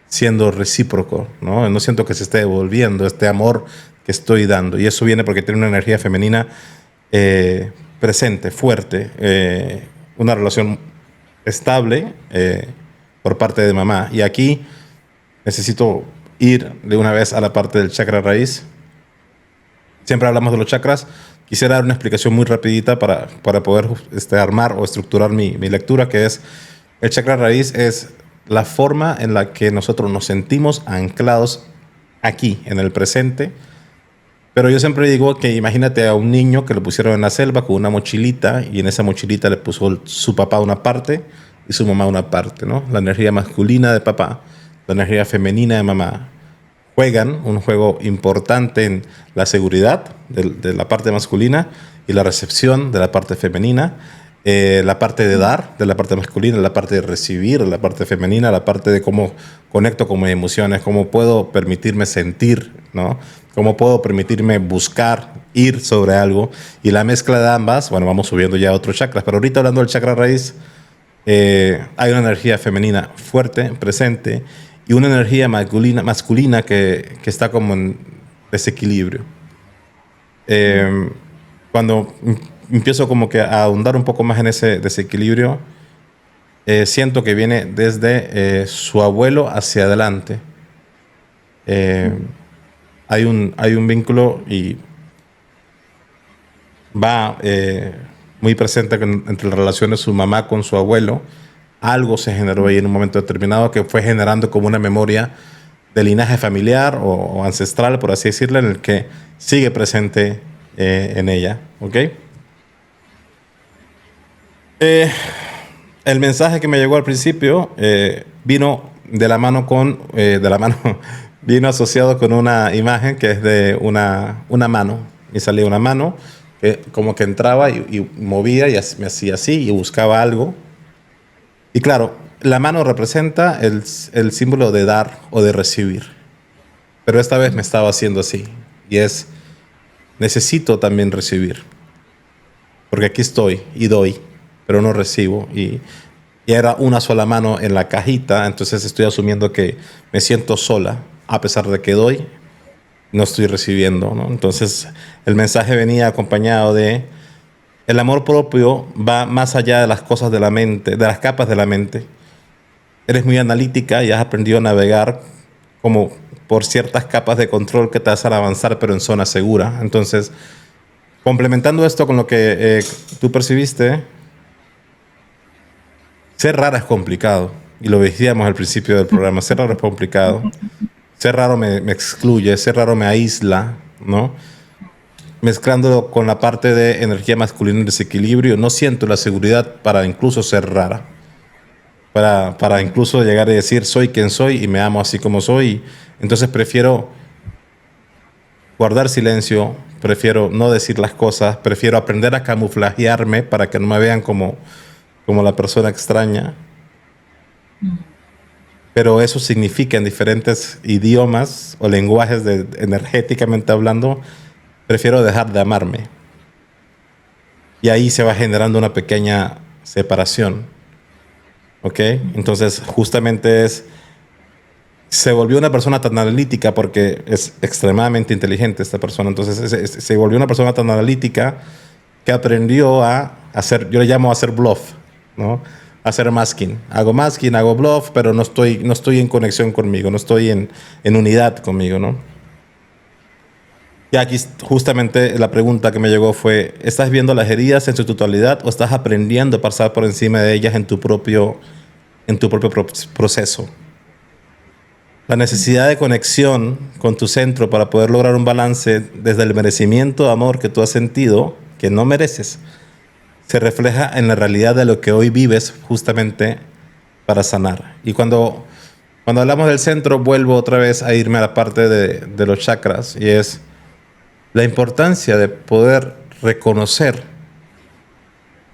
siendo recíproco, ¿no? No siento que se esté devolviendo este amor que estoy dando. Y eso viene porque tiene una energía femenina presente, fuerte, una relación estable por parte de mamá. Y aquí necesito ir de una vez a la parte del chakra raíz. Siempre hablamos de los chakras. Quisiera dar una explicación muy rapidita para poder armar o estructurar mi lectura, que es el chakra raíz es la forma en la que nosotros nos sentimos anclados aquí, en el presente. Pero yo siempre digo que imagínate a un niño que lo pusieron en la selva con una mochilita y en esa mochilita le puso su papá una parte y su mamá una parte, ¿no? La energía masculina de papá, la energía femenina de mamá juegan un juego importante en la seguridad de la parte masculina y la recepción de la parte femenina la parte de dar, de la parte masculina, la parte de recibir, la parte femenina, la parte de cómo conecto con mis emociones, cómo puedo permitirme sentir, ¿no? Cómo puedo permitirme buscar, ir sobre algo. Y la mezcla de ambas, bueno, vamos subiendo ya a otros chakras, pero ahorita hablando del chakra raíz, hay una energía femenina fuerte, presente, y una energía masculina que está como en desequilibrio. Cuando empiezo como que a ahondar un poco más en ese desequilibrio, siento que viene desde su abuelo hacia adelante. Eh, hay un vínculo y va muy presente entre las relaciones de su mamá con su abuelo. Algo se generó ahí en un momento determinado que fue generando como una memoria de linaje familiar o ancestral, por así decirlo, en el que sigue presente en ella. ¿Ok? El mensaje que me llegó al principio vino de la mano vino asociado con una imagen que es de una mano. Y salía una mano que como que entraba y movía y me hacía así y buscaba algo. Y claro, la mano representa el símbolo de dar o de recibir. Pero esta vez me estaba haciendo así. Y es, necesito también recibir. Porque aquí estoy y doy, pero no recibo. Y era una sola mano en la cajita, entonces estoy asumiendo que me siento sola, a pesar de que doy, no estoy recibiendo, ¿no? Entonces el mensaje venía acompañado de el amor propio va más allá de las cosas de la mente, de las capas de la mente. Eres muy analítica y has aprendido a navegar como por ciertas capas de control que te hacen avanzar, pero en zona segura. Entonces, complementando esto con lo que tú percibiste, ser rara es complicado. Y lo decíamos al principio del programa, ser raro es complicado. Ser raro me excluye, ser raro me aísla, ¿no? Mezclándolo con la parte de energía masculina en desequilibrio, no siento la seguridad para incluso ser rara. Para incluso llegar a decir soy quien soy y me amo así como soy. Entonces prefiero guardar silencio, prefiero no decir las cosas, prefiero aprender a camuflajearme para que no me vean como la persona extraña. Pero eso significa en diferentes idiomas o lenguajes energéticamente hablando, prefiero dejar de amarme. Y ahí se va generando una pequeña separación. ¿Ok? Entonces justamente se volvió una persona tan analítica porque es extremadamente inteligente esta persona. Entonces se volvió una persona tan analítica que aprendió a hacer, yo le llamo a hacer bluff, ¿no? Hacer masking. Hago masking, hago bluff, pero no estoy en conexión conmigo, no estoy en unidad conmigo, ¿no? Y aquí justamente la pregunta que me llegó fue, ¿estás viendo las heridas en su totalidad o estás aprendiendo a pasar por encima de ellas en tu propio proceso? La necesidad de conexión con tu centro para poder lograr un balance desde el merecimiento de amor que tú has sentido, que no mereces, se refleja en la realidad de lo que hoy vives justamente para sanar. Y cuando hablamos del centro, vuelvo otra vez a irme a la parte de los chakras y es la importancia de poder reconocer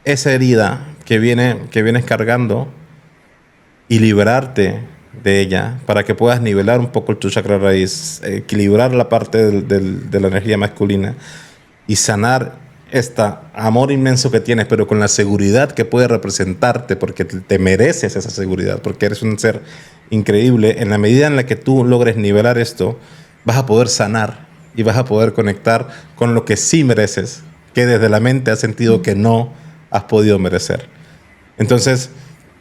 esa herida que vienes cargando y liberarte de ella para que puedas nivelar un poco tu chakra raíz, equilibrar la parte de la energía masculina y sanar este amor inmenso que tienes, pero con la seguridad que puede representarte, porque te mereces esa seguridad, porque eres un ser increíble. En la medida en la que tú logres nivelar esto, vas a poder sanar y vas a poder conectar con lo que sí mereces, que desde la mente has sentido que no has podido merecer. Entonces,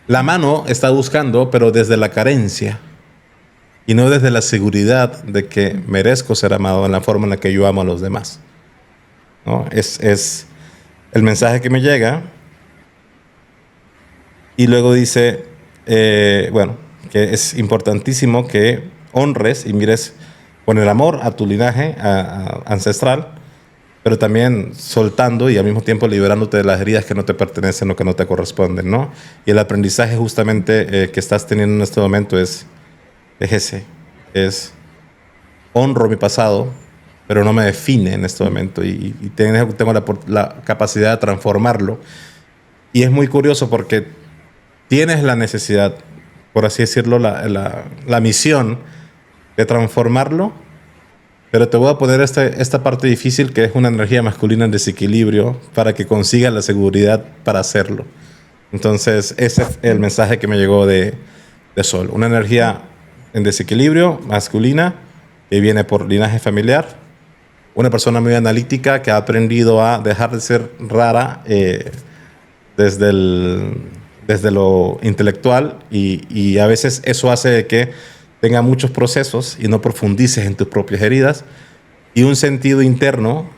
la mano está buscando, pero desde la carencia y no desde la seguridad de que merezco ser amado en la forma en la que yo amo a los demás, ¿no? Es el mensaje que me llega. Y luego dice, bueno, que es importantísimo que honres y mires con el amor a tu linaje ancestral, pero también soltando y al mismo tiempo liberándote de las heridas que no te pertenecen o que no te corresponden, ¿no? Y el aprendizaje justamente que estás teniendo en este momento es ese, es honro mi pasado, pero no me define en este momento y tengo la capacidad de transformarlo Y es muy curioso porque tienes la necesidad, por así decirlo, la misión de transformarlo, pero te voy a poner esta parte difícil que es una energía masculina en desequilibrio para que consiga la seguridad para hacerlo. Entonces, ese es el mensaje que me llegó de Sol. Una energía en desequilibrio, masculina, que viene por linaje familiar. Una persona muy analítica que ha aprendido a dejar de ser rara desde, desde lo intelectual y a veces eso hace que tenga muchos procesos y no profundices en tus propias heridas y un sentido interno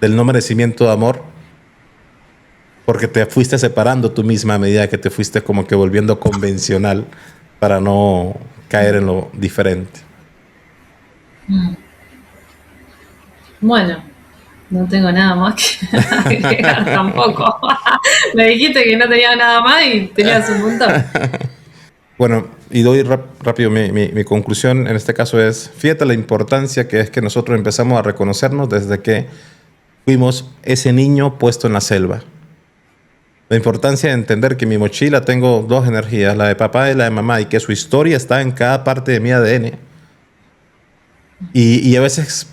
del no merecimiento de amor porque te fuiste separando tú misma a medida que te fuiste como que volviendo convencional para no caer en lo diferente. Bueno, no tengo nada más que agregar tampoco. Me dijiste que no tenía nada más y tenías un montón. Bueno, y doy rápido mi conclusión en este caso es, fíjate la importancia que es que nosotros empezamos a reconocernos desde que fuimos ese niño puesto en la selva. La importancia de entender que en mi mochila tengo dos energías, la de papá y la de mamá, y que su historia está en cada parte de mi ADN. Y a veces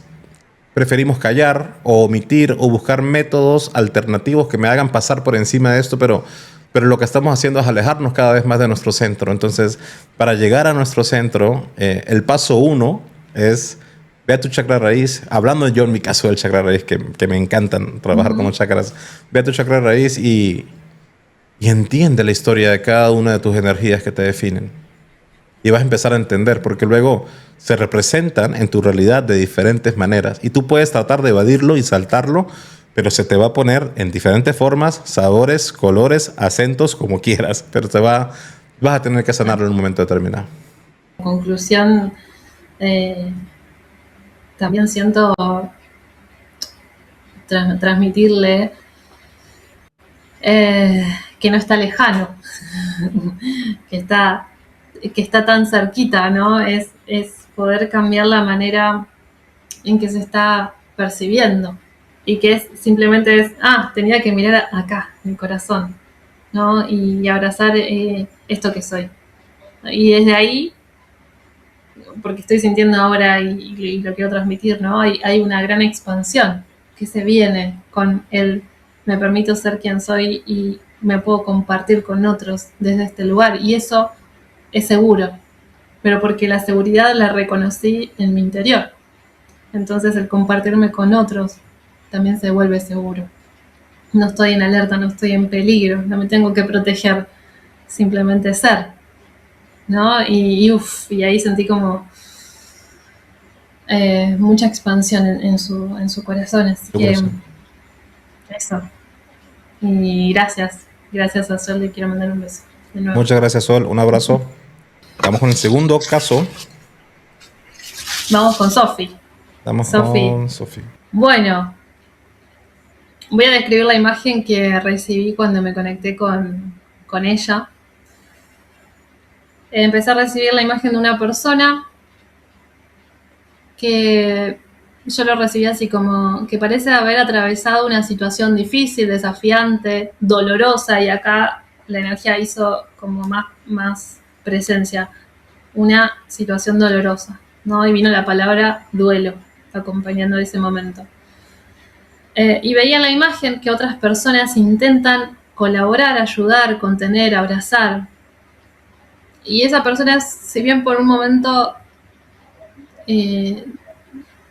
preferimos callar o omitir o buscar métodos alternativos que me hagan pasar por encima de esto, pero lo que estamos haciendo es alejarnos cada vez más de nuestro centro. Entonces, para llegar a nuestro centro, el paso uno es ve a tu chakra raíz. Hablando yo en mi caso del chakra raíz, que me encantan trabajar con los chakras, ve a tu chakra raíz y entiende la historia de cada una de tus energías que te definen. Y vas a empezar a entender, porque luego se representan en tu realidad de diferentes maneras. Y tú puedes tratar de evadirlo y saltarlo, pero se te va a poner en diferentes formas, sabores, colores, acentos, como quieras. Pero vas a tener que sanarlo en un momento determinado. En conclusión, también siento transmitirle que no está lejano, que está tan cerquita, ¿no? Es poder cambiar la manera en que se está percibiendo y que simplemente es, tenía que mirar acá, en el corazón, ¿no? Y abrazar esto que soy. Y desde ahí, porque estoy sintiendo ahora y lo quiero transmitir, ¿no? Hay una gran expansión que se viene con el me permito ser quien soy y me puedo compartir con otros desde este lugar. Y eso es seguro, pero porque la seguridad la reconocí en mi interior. Entonces el compartirme con otros también se vuelve seguro. No estoy en alerta, no estoy en peligro, no me tengo que proteger, simplemente ser, ¿no? Y ahí sentí como mucha expansión en su corazón, así que eso. Y gracias a Sol, le quiero mandar un beso de nuevo. Muchas gracias, Sol, un abrazo. Vamos con el segundo caso. Vamos con Sofi. Vamos con Sofi. Bueno, voy a describir la imagen que recibí cuando me conecté con ella. Empecé a recibir la imagen de una persona que yo lo recibí así como que parece haber atravesado una situación difícil, desafiante, dolorosa, y acá la energía hizo como más presencia, una situación dolorosa, ¿no? Y vino la palabra duelo acompañando ese momento. Y veía en la imagen que otras personas intentan colaborar, ayudar, contener, abrazar. Y esa persona, si bien por un momento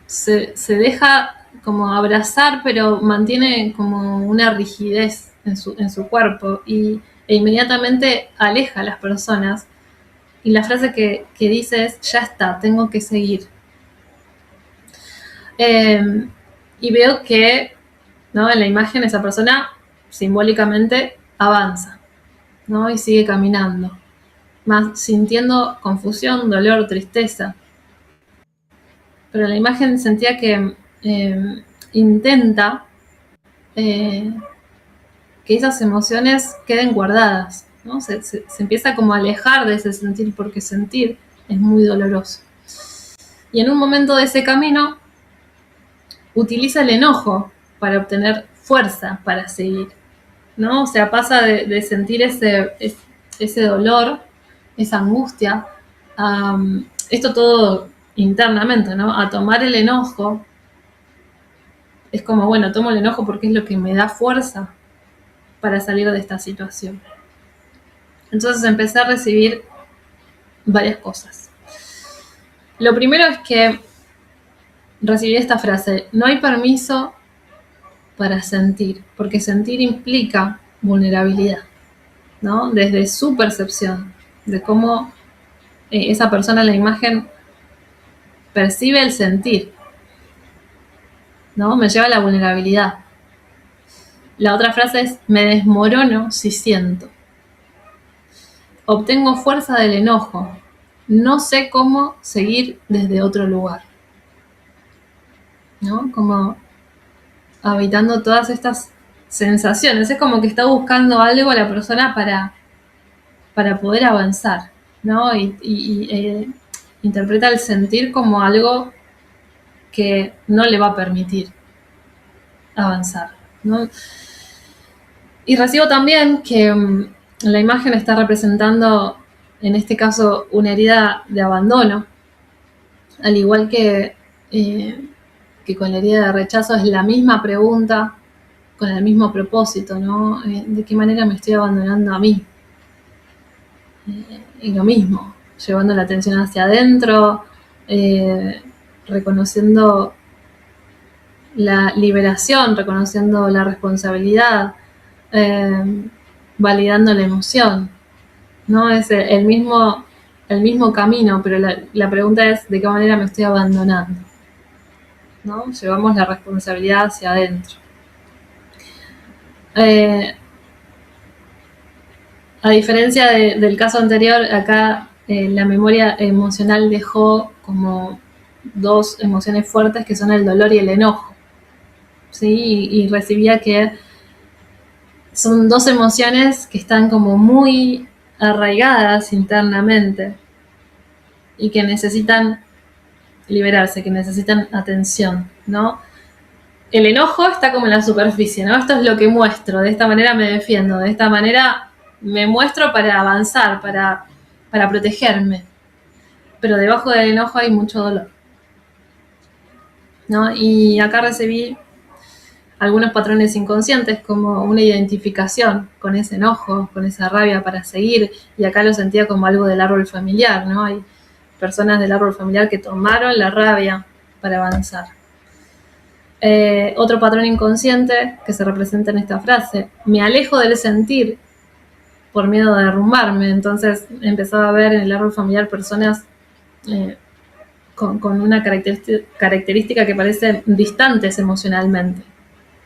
se deja como abrazar, pero mantiene como una rigidez en su cuerpo e inmediatamente aleja a las personas. Y la frase que dice es, ya está, tengo que seguir. Y veo que, ¿no?, en la imagen esa persona simbólicamente avanza, ¿no?, y sigue caminando, más sintiendo confusión, dolor, tristeza. Pero en la imagen sentía que intenta que esas emociones queden guardadas, ¿no? Se empieza como a alejar de ese sentir, porque sentir es muy doloroso. Y en un momento de ese camino utiliza el enojo para obtener fuerza para seguir, ¿no? O sea, pasa de sentir ese dolor, esa angustia, esto todo internamente, ¿no? A tomar el enojo, es como, bueno, tomo el enojo porque es lo que me da fuerza para salir de esta situación. Entonces empecé a recibir varias cosas. Lo primero es que recibí esta frase: no hay permiso para sentir, porque sentir implica vulnerabilidad, ¿no? Desde su percepción, de cómo esa persona en la imagen percibe el sentir, ¿no? Me lleva a la vulnerabilidad. La otra frase es: me desmorono si siento. Obtengo fuerza del enojo. No sé cómo seguir desde otro lugar, ¿no? Como habitando todas estas sensaciones. Es como que está buscando algo a la persona para poder avanzar, ¿no? Y interpreta el sentir como algo que no le va a permitir avanzar, ¿no? Y recibo también que la imagen está representando, en este caso, una herida de abandono, al igual que con la herida de rechazo es la misma pregunta, con el mismo propósito, ¿no? ¿De qué manera me estoy abandonando a mí? Y lo mismo, llevando la atención hacia adentro, reconociendo la liberación, reconociendo la responsabilidad, validando la emoción, ¿no? Es el mismo camino, pero la pregunta es: ¿de qué manera me estoy abandonando? ¿No? Llevamos la responsabilidad hacia adentro. A diferencia del caso anterior, acá la memoria emocional dejó como dos emociones fuertes, que son el dolor y el enojo, ¿sí? Y recibía que son dos emociones que están como muy arraigadas internamente y que necesitan liberarse, que necesitan atención, ¿no? El enojo está como en la superficie, ¿no? Esto es lo que muestro, de esta manera me defiendo, de esta manera me muestro para avanzar, para protegerme. Pero debajo del enojo hay mucho dolor, ¿no? Y acá recibí algunos patrones inconscientes, como una identificación con ese enojo, con esa rabia para seguir, y acá lo sentía como algo del árbol familiar, ¿no? Hay personas del árbol familiar que tomaron la rabia para avanzar. Otro patrón inconsciente que se representa en esta frase: me alejo del sentir por miedo de derrumbarme. Entonces empezaba a ver en el árbol familiar personas con una característica que parecen distantes emocionalmente,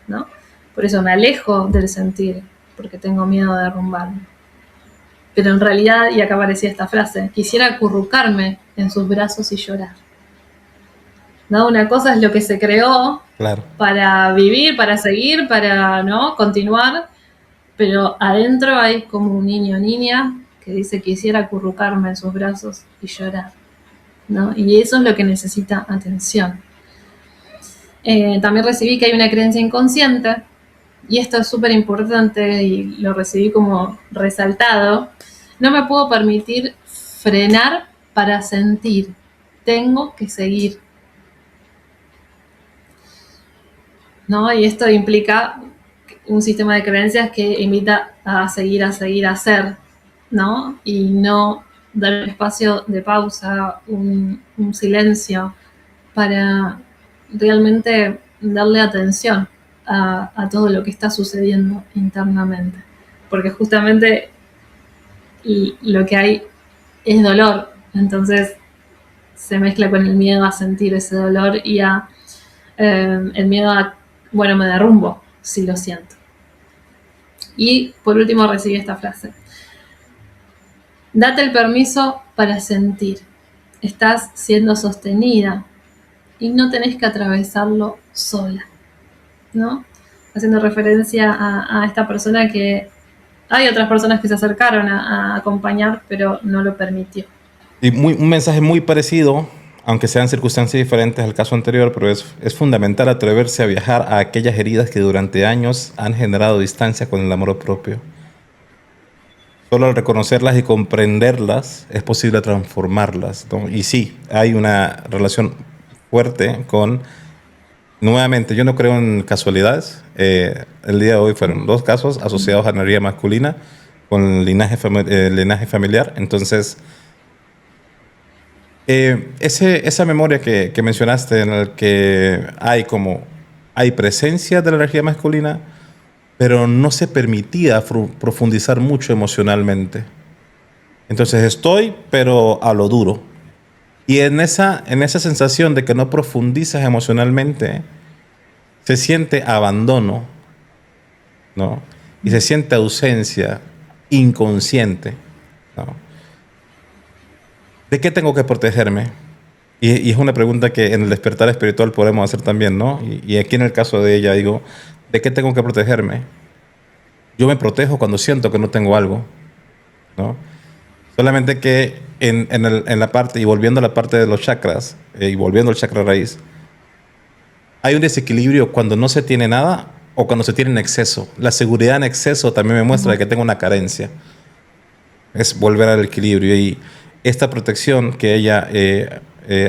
¿no? Por eso me alejo del sentir, porque tengo miedo de derrumbarme. Pero en realidad, y acá aparecía esta frase, quisiera acurrucarme en sus brazos y llorar, ¿no? Una cosa es lo que se creó, claro, para vivir, para seguir, para, ¿no?, continuar, pero adentro hay como un niño o niña que dice: quisiera acurrucarme en sus brazos y llorar, ¿no? Y eso es lo que necesita atención. También recibí que hay una creencia inconsciente, y esto es súper importante y lo recibí como resaltado: no me puedo permitir frenar para sentir, tengo que seguir, ¿no? Y esto implica un sistema de creencias que invita a seguir, a hacer, ¿no? Y no dar un espacio de pausa, un silencio, para realmente darle atención a todo lo que está sucediendo internamente. Porque justamente lo que hay es dolor, entonces se mezcla con el miedo a sentir ese dolor y el miedo a, bueno, me derrumbo si lo siento. Y por último recibí esta frase: date el permiso para sentir, estás siendo sostenida y no tenés que atravesarlo sola, ¿no? Haciendo referencia a esta persona que hay otras personas que se acercaron a acompañar, pero no lo permitió. Y un mensaje muy parecido aunque sean circunstancias diferentes al caso anterior, pero es fundamental atreverse a viajar a aquellas heridas que durante años han generado distancia con el amor propio. Solo al reconocerlas y comprenderlas es posible transformarlas, ¿no? Y sí, hay una relación fuerte con, nuevamente, yo no creo en casualidades. El día de hoy fueron 2 casos asociados a energía masculina con linaje familiar. Entonces, esa memoria que mencionaste en la que hay presencia de la energía masculina, pero no se permitía profundizar mucho emocionalmente. Entonces estoy, pero a lo duro. Y en esa sensación de que no profundizas emocionalmente, se siente abandono, ¿no? Y se siente ausencia inconsciente, ¿no? ¿De qué tengo que protegerme? Y es una pregunta que en el despertar espiritual podemos hacer también, ¿no? Y aquí en el caso de ella digo, ¿de qué tengo que protegerme? Yo me protejo cuando siento que no tengo algo, ¿no? Solamente que en la parte, y volviendo a la parte de los chakras, y volviendo al chakra raíz, hay un desequilibrio cuando no se tiene nada o cuando se tiene en exceso. La seguridad en exceso también me muestra que tengo una carencia. Es volver al equilibrio. Y esta protección que ella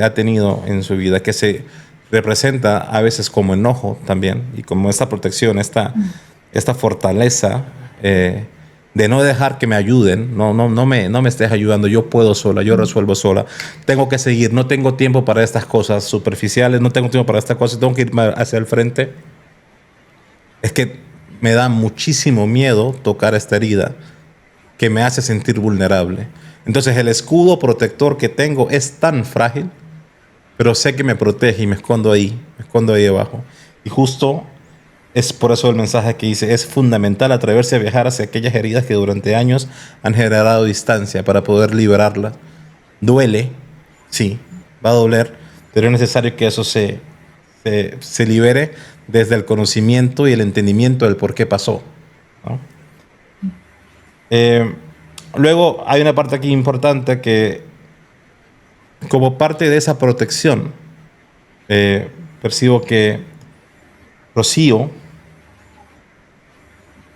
ha tenido en su vida, que se representa a veces como enojo también, y como esta protección, esta fortaleza de no dejar que me ayuden, no me estés ayudando, yo puedo sola, yo resuelvo sola, tengo que seguir, no tengo tiempo para estas cosas superficiales, no tengo tiempo para estas cosas, tengo que ir hacia el frente. Es que me da muchísimo miedo tocar esta herida que me hace sentir vulnerable. Entonces el escudo protector que tengo es tan frágil, pero sé que me protege y me escondo ahí abajo. Y justo es por eso el mensaje que dice, es fundamental atreverse a viajar hacia aquellas heridas que durante años han generado distancia para poder liberarlas. Duele, sí, va a doler, pero es necesario que eso se libere desde el conocimiento y el entendimiento del por qué pasó, ¿no? Luego hay una parte aquí importante que, como parte de esa protección, percibo que Rocío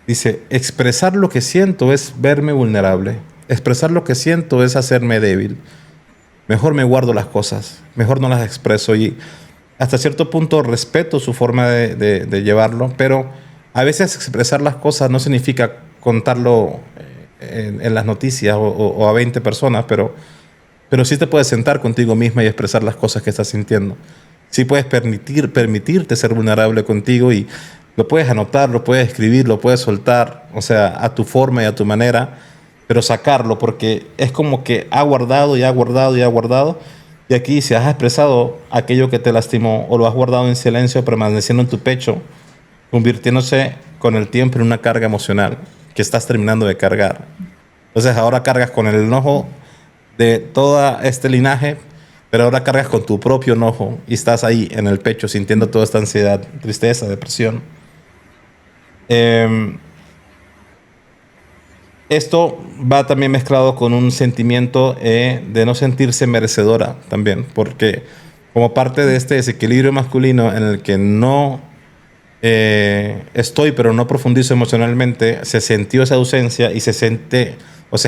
dice, expresar lo que siento es verme vulnerable. Expresar lo que siento es hacerme débil. Mejor me guardo las cosas, mejor no las expreso. Y hasta cierto punto respeto su forma de llevarlo, pero a veces expresar las cosas no significa contarlo en las noticias o a 20 personas, pero sí te puedes sentar contigo misma y expresar las cosas que estás sintiendo. Sí puedes permitirte ser vulnerable contigo y lo puedes anotar, lo puedes escribir, lo puedes soltar, o sea, a tu forma y a tu manera, pero sacarlo, porque es como que ha guardado y ha guardado y ha guardado. Y aquí, si has expresado aquello que te lastimó o lo has guardado en silencio, permaneciendo en tu pecho, convirtiéndose con el tiempo en una carga emocional que estás terminando de cargar. Entonces ahora cargas con el enojo de todo este linaje, pero ahora cargas con tu propio enojo y estás ahí en el pecho sintiendo toda esta ansiedad, tristeza, depresión. Esto va también mezclado con un sentimiento de no sentirse merecedora también, porque como parte de este desequilibrio masculino en el que no estoy, pero no profundizo emocionalmente, se sintió esa ausencia y se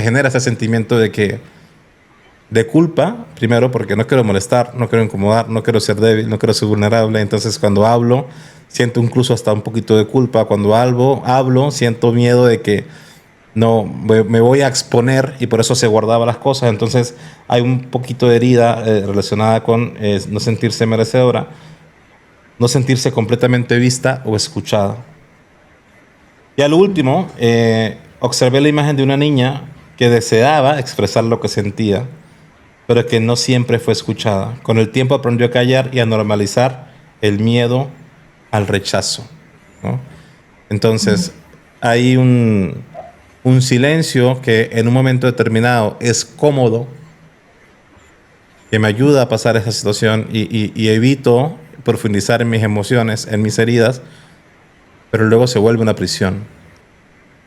genera ese sentimiento de culpa, primero porque no quiero molestar, no quiero incomodar, no quiero ser débil, no quiero ser vulnerable. Entonces cuando hablo, siento incluso hasta un poquito de culpa. Cuando hablo, siento miedo de que no me voy a exponer y por eso se guardaba las cosas. Entonces hay un poquito de herida relacionada con no sentirse merecedora, no sentirse completamente vista o escuchada. Y al último, observé la imagen de una niña que deseaba expresar lo que sentía, pero que no siempre fue escuchada. Con el tiempo aprendió a callar y a normalizar el miedo al rechazo, ¿no? Entonces, hay un silencio que en un momento determinado es cómodo, que me ayuda a pasar esa situación y evito profundizar en mis emociones, en mis heridas, pero luego se vuelve una prisión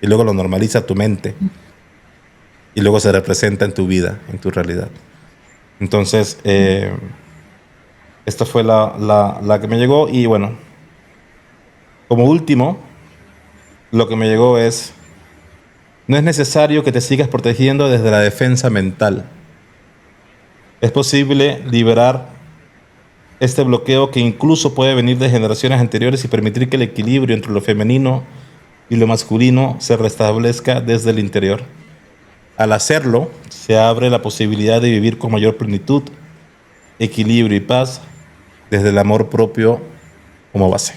y luego lo normaliza tu mente y luego se representa en tu vida, en tu realidad. Entonces, Esta fue la que me llegó. Y bueno, como último, lo que me llegó es: no es necesario que te sigas protegiendo desde la defensa mental. Es posible liberar este bloqueo que incluso puede venir de generaciones anteriores y permitir que el equilibrio entre lo femenino y lo masculino se restablezca desde el interior. Al hacerlo, se abre la posibilidad de vivir con mayor plenitud, equilibrio y paz desde el amor propio como base.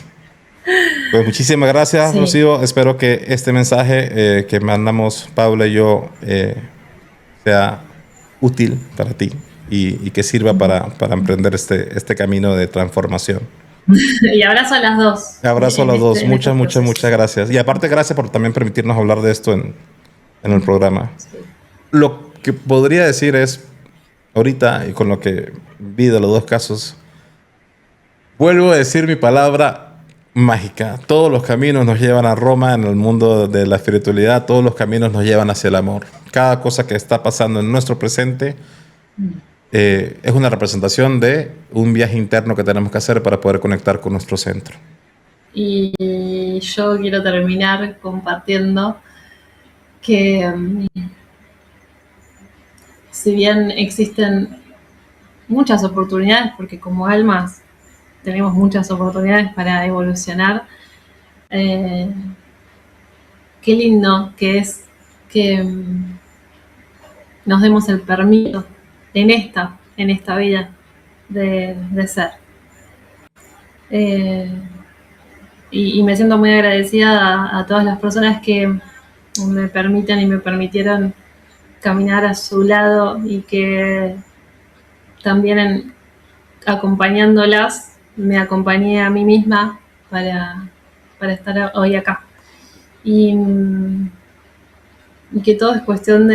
Pues muchísimas gracias, Sí, Rocío. Espero que este mensaje que mandamos Paula y yo sea útil para ti y que sirva para emprender este camino de transformación. y abrazo a las dos Abrazo a en los dos. en estos Muchas, muchas, muchas procesos. gracias. Y aparte, gracias por también permitirnos hablar de esto en el programa. Sí. Lo que podría decir es, ahorita, y con lo que vi de los dos casos, vuelvo a decir mi palabra mágica. Todos los caminos nos llevan a Roma en el mundo de la espiritualidad. Todos los caminos nos llevan hacia el amor. Cada cosa que está pasando en nuestro presente es una representación de un viaje interno que tenemos que hacer para poder conectar con nuestro centro. Y yo quiero terminar compartiendo que si bien existen muchas oportunidades, porque como almas tenemos muchas oportunidades para evolucionar, eh, qué lindo que es que nos demos el permiso en esta vida de ser. Eh, y me siento muy agradecida a todas las personas que me permiten y me permitieron caminar a su lado y que también acompañándolas me acompañé a mí misma para estar hoy acá. Y, y que todo es cuestión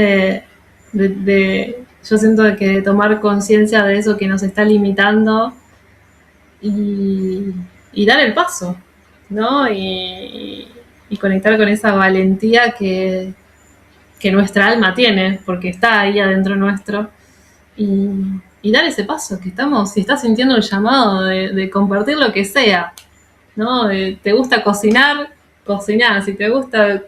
yo siento que de tomar conciencia de eso que nos está limitando y, y dar el paso, ¿no? Y conectar con esa valentía que nuestra alma tiene, porque está ahí adentro nuestro, y, y dar ese paso, que estamos, si estás sintiendo el llamado de compartir lo que sea, ¿no? ¿Te gusta cocinar? Cocinar, si te gusta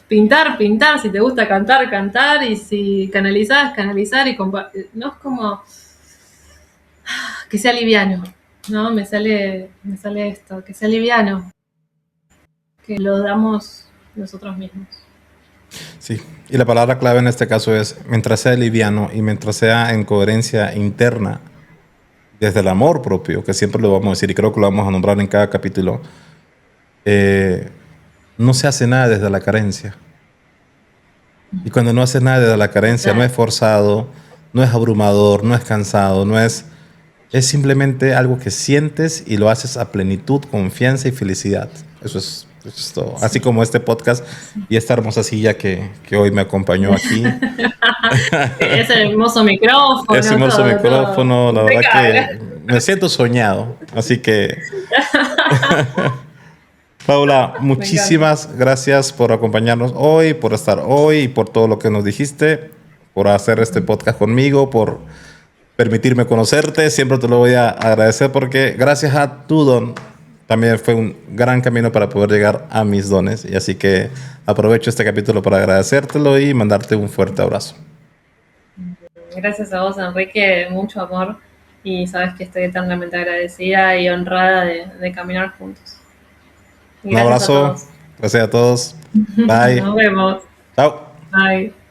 pintar, pintar, si te gusta cantar, cantar, y si canalizás, canalizar, y no es como que sea liviano, ¿no? Me sale esto, que sea liviano, que lo damos nosotros mismos. Sí, y la palabra clave en este caso es: mientras sea liviano y mientras sea en coherencia interna, desde el amor propio, que siempre lo vamos a decir y creo que lo vamos a nombrar en cada capítulo, no se hace nada desde la carencia. Y cuando no haces nada desde la carencia, no es forzado, no es abrumador, no es cansado, no es... Es simplemente algo que sientes y lo haces a plenitud, confianza y felicidad. Eso es todo. Así como este podcast y esta hermosa silla que hoy me acompañó aquí. Ese hermoso micrófono, Ese hermoso todo, todo. micrófono, la verdad Impecable. que me siento soñado. Así que, Paula, Me encanta. muchísimas gracias por acompañarnos hoy, por estar hoy y por todo lo que nos dijiste, por hacer este podcast conmigo, por permitirme conocerte. Siempre te lo voy a agradecer porque gracias a tu don también fue un gran camino para poder llegar a mis dones. Y así que aprovecho este capítulo para agradecértelo y mandarte un fuerte abrazo. Gracias a vos, Enrique, mucho amor, y sabes que estoy eternamente agradecida y honrada de caminar juntos. Y Un gracias a abrazo. todos. Gracias a todos. Bye. Nos vemos. Chao. Bye.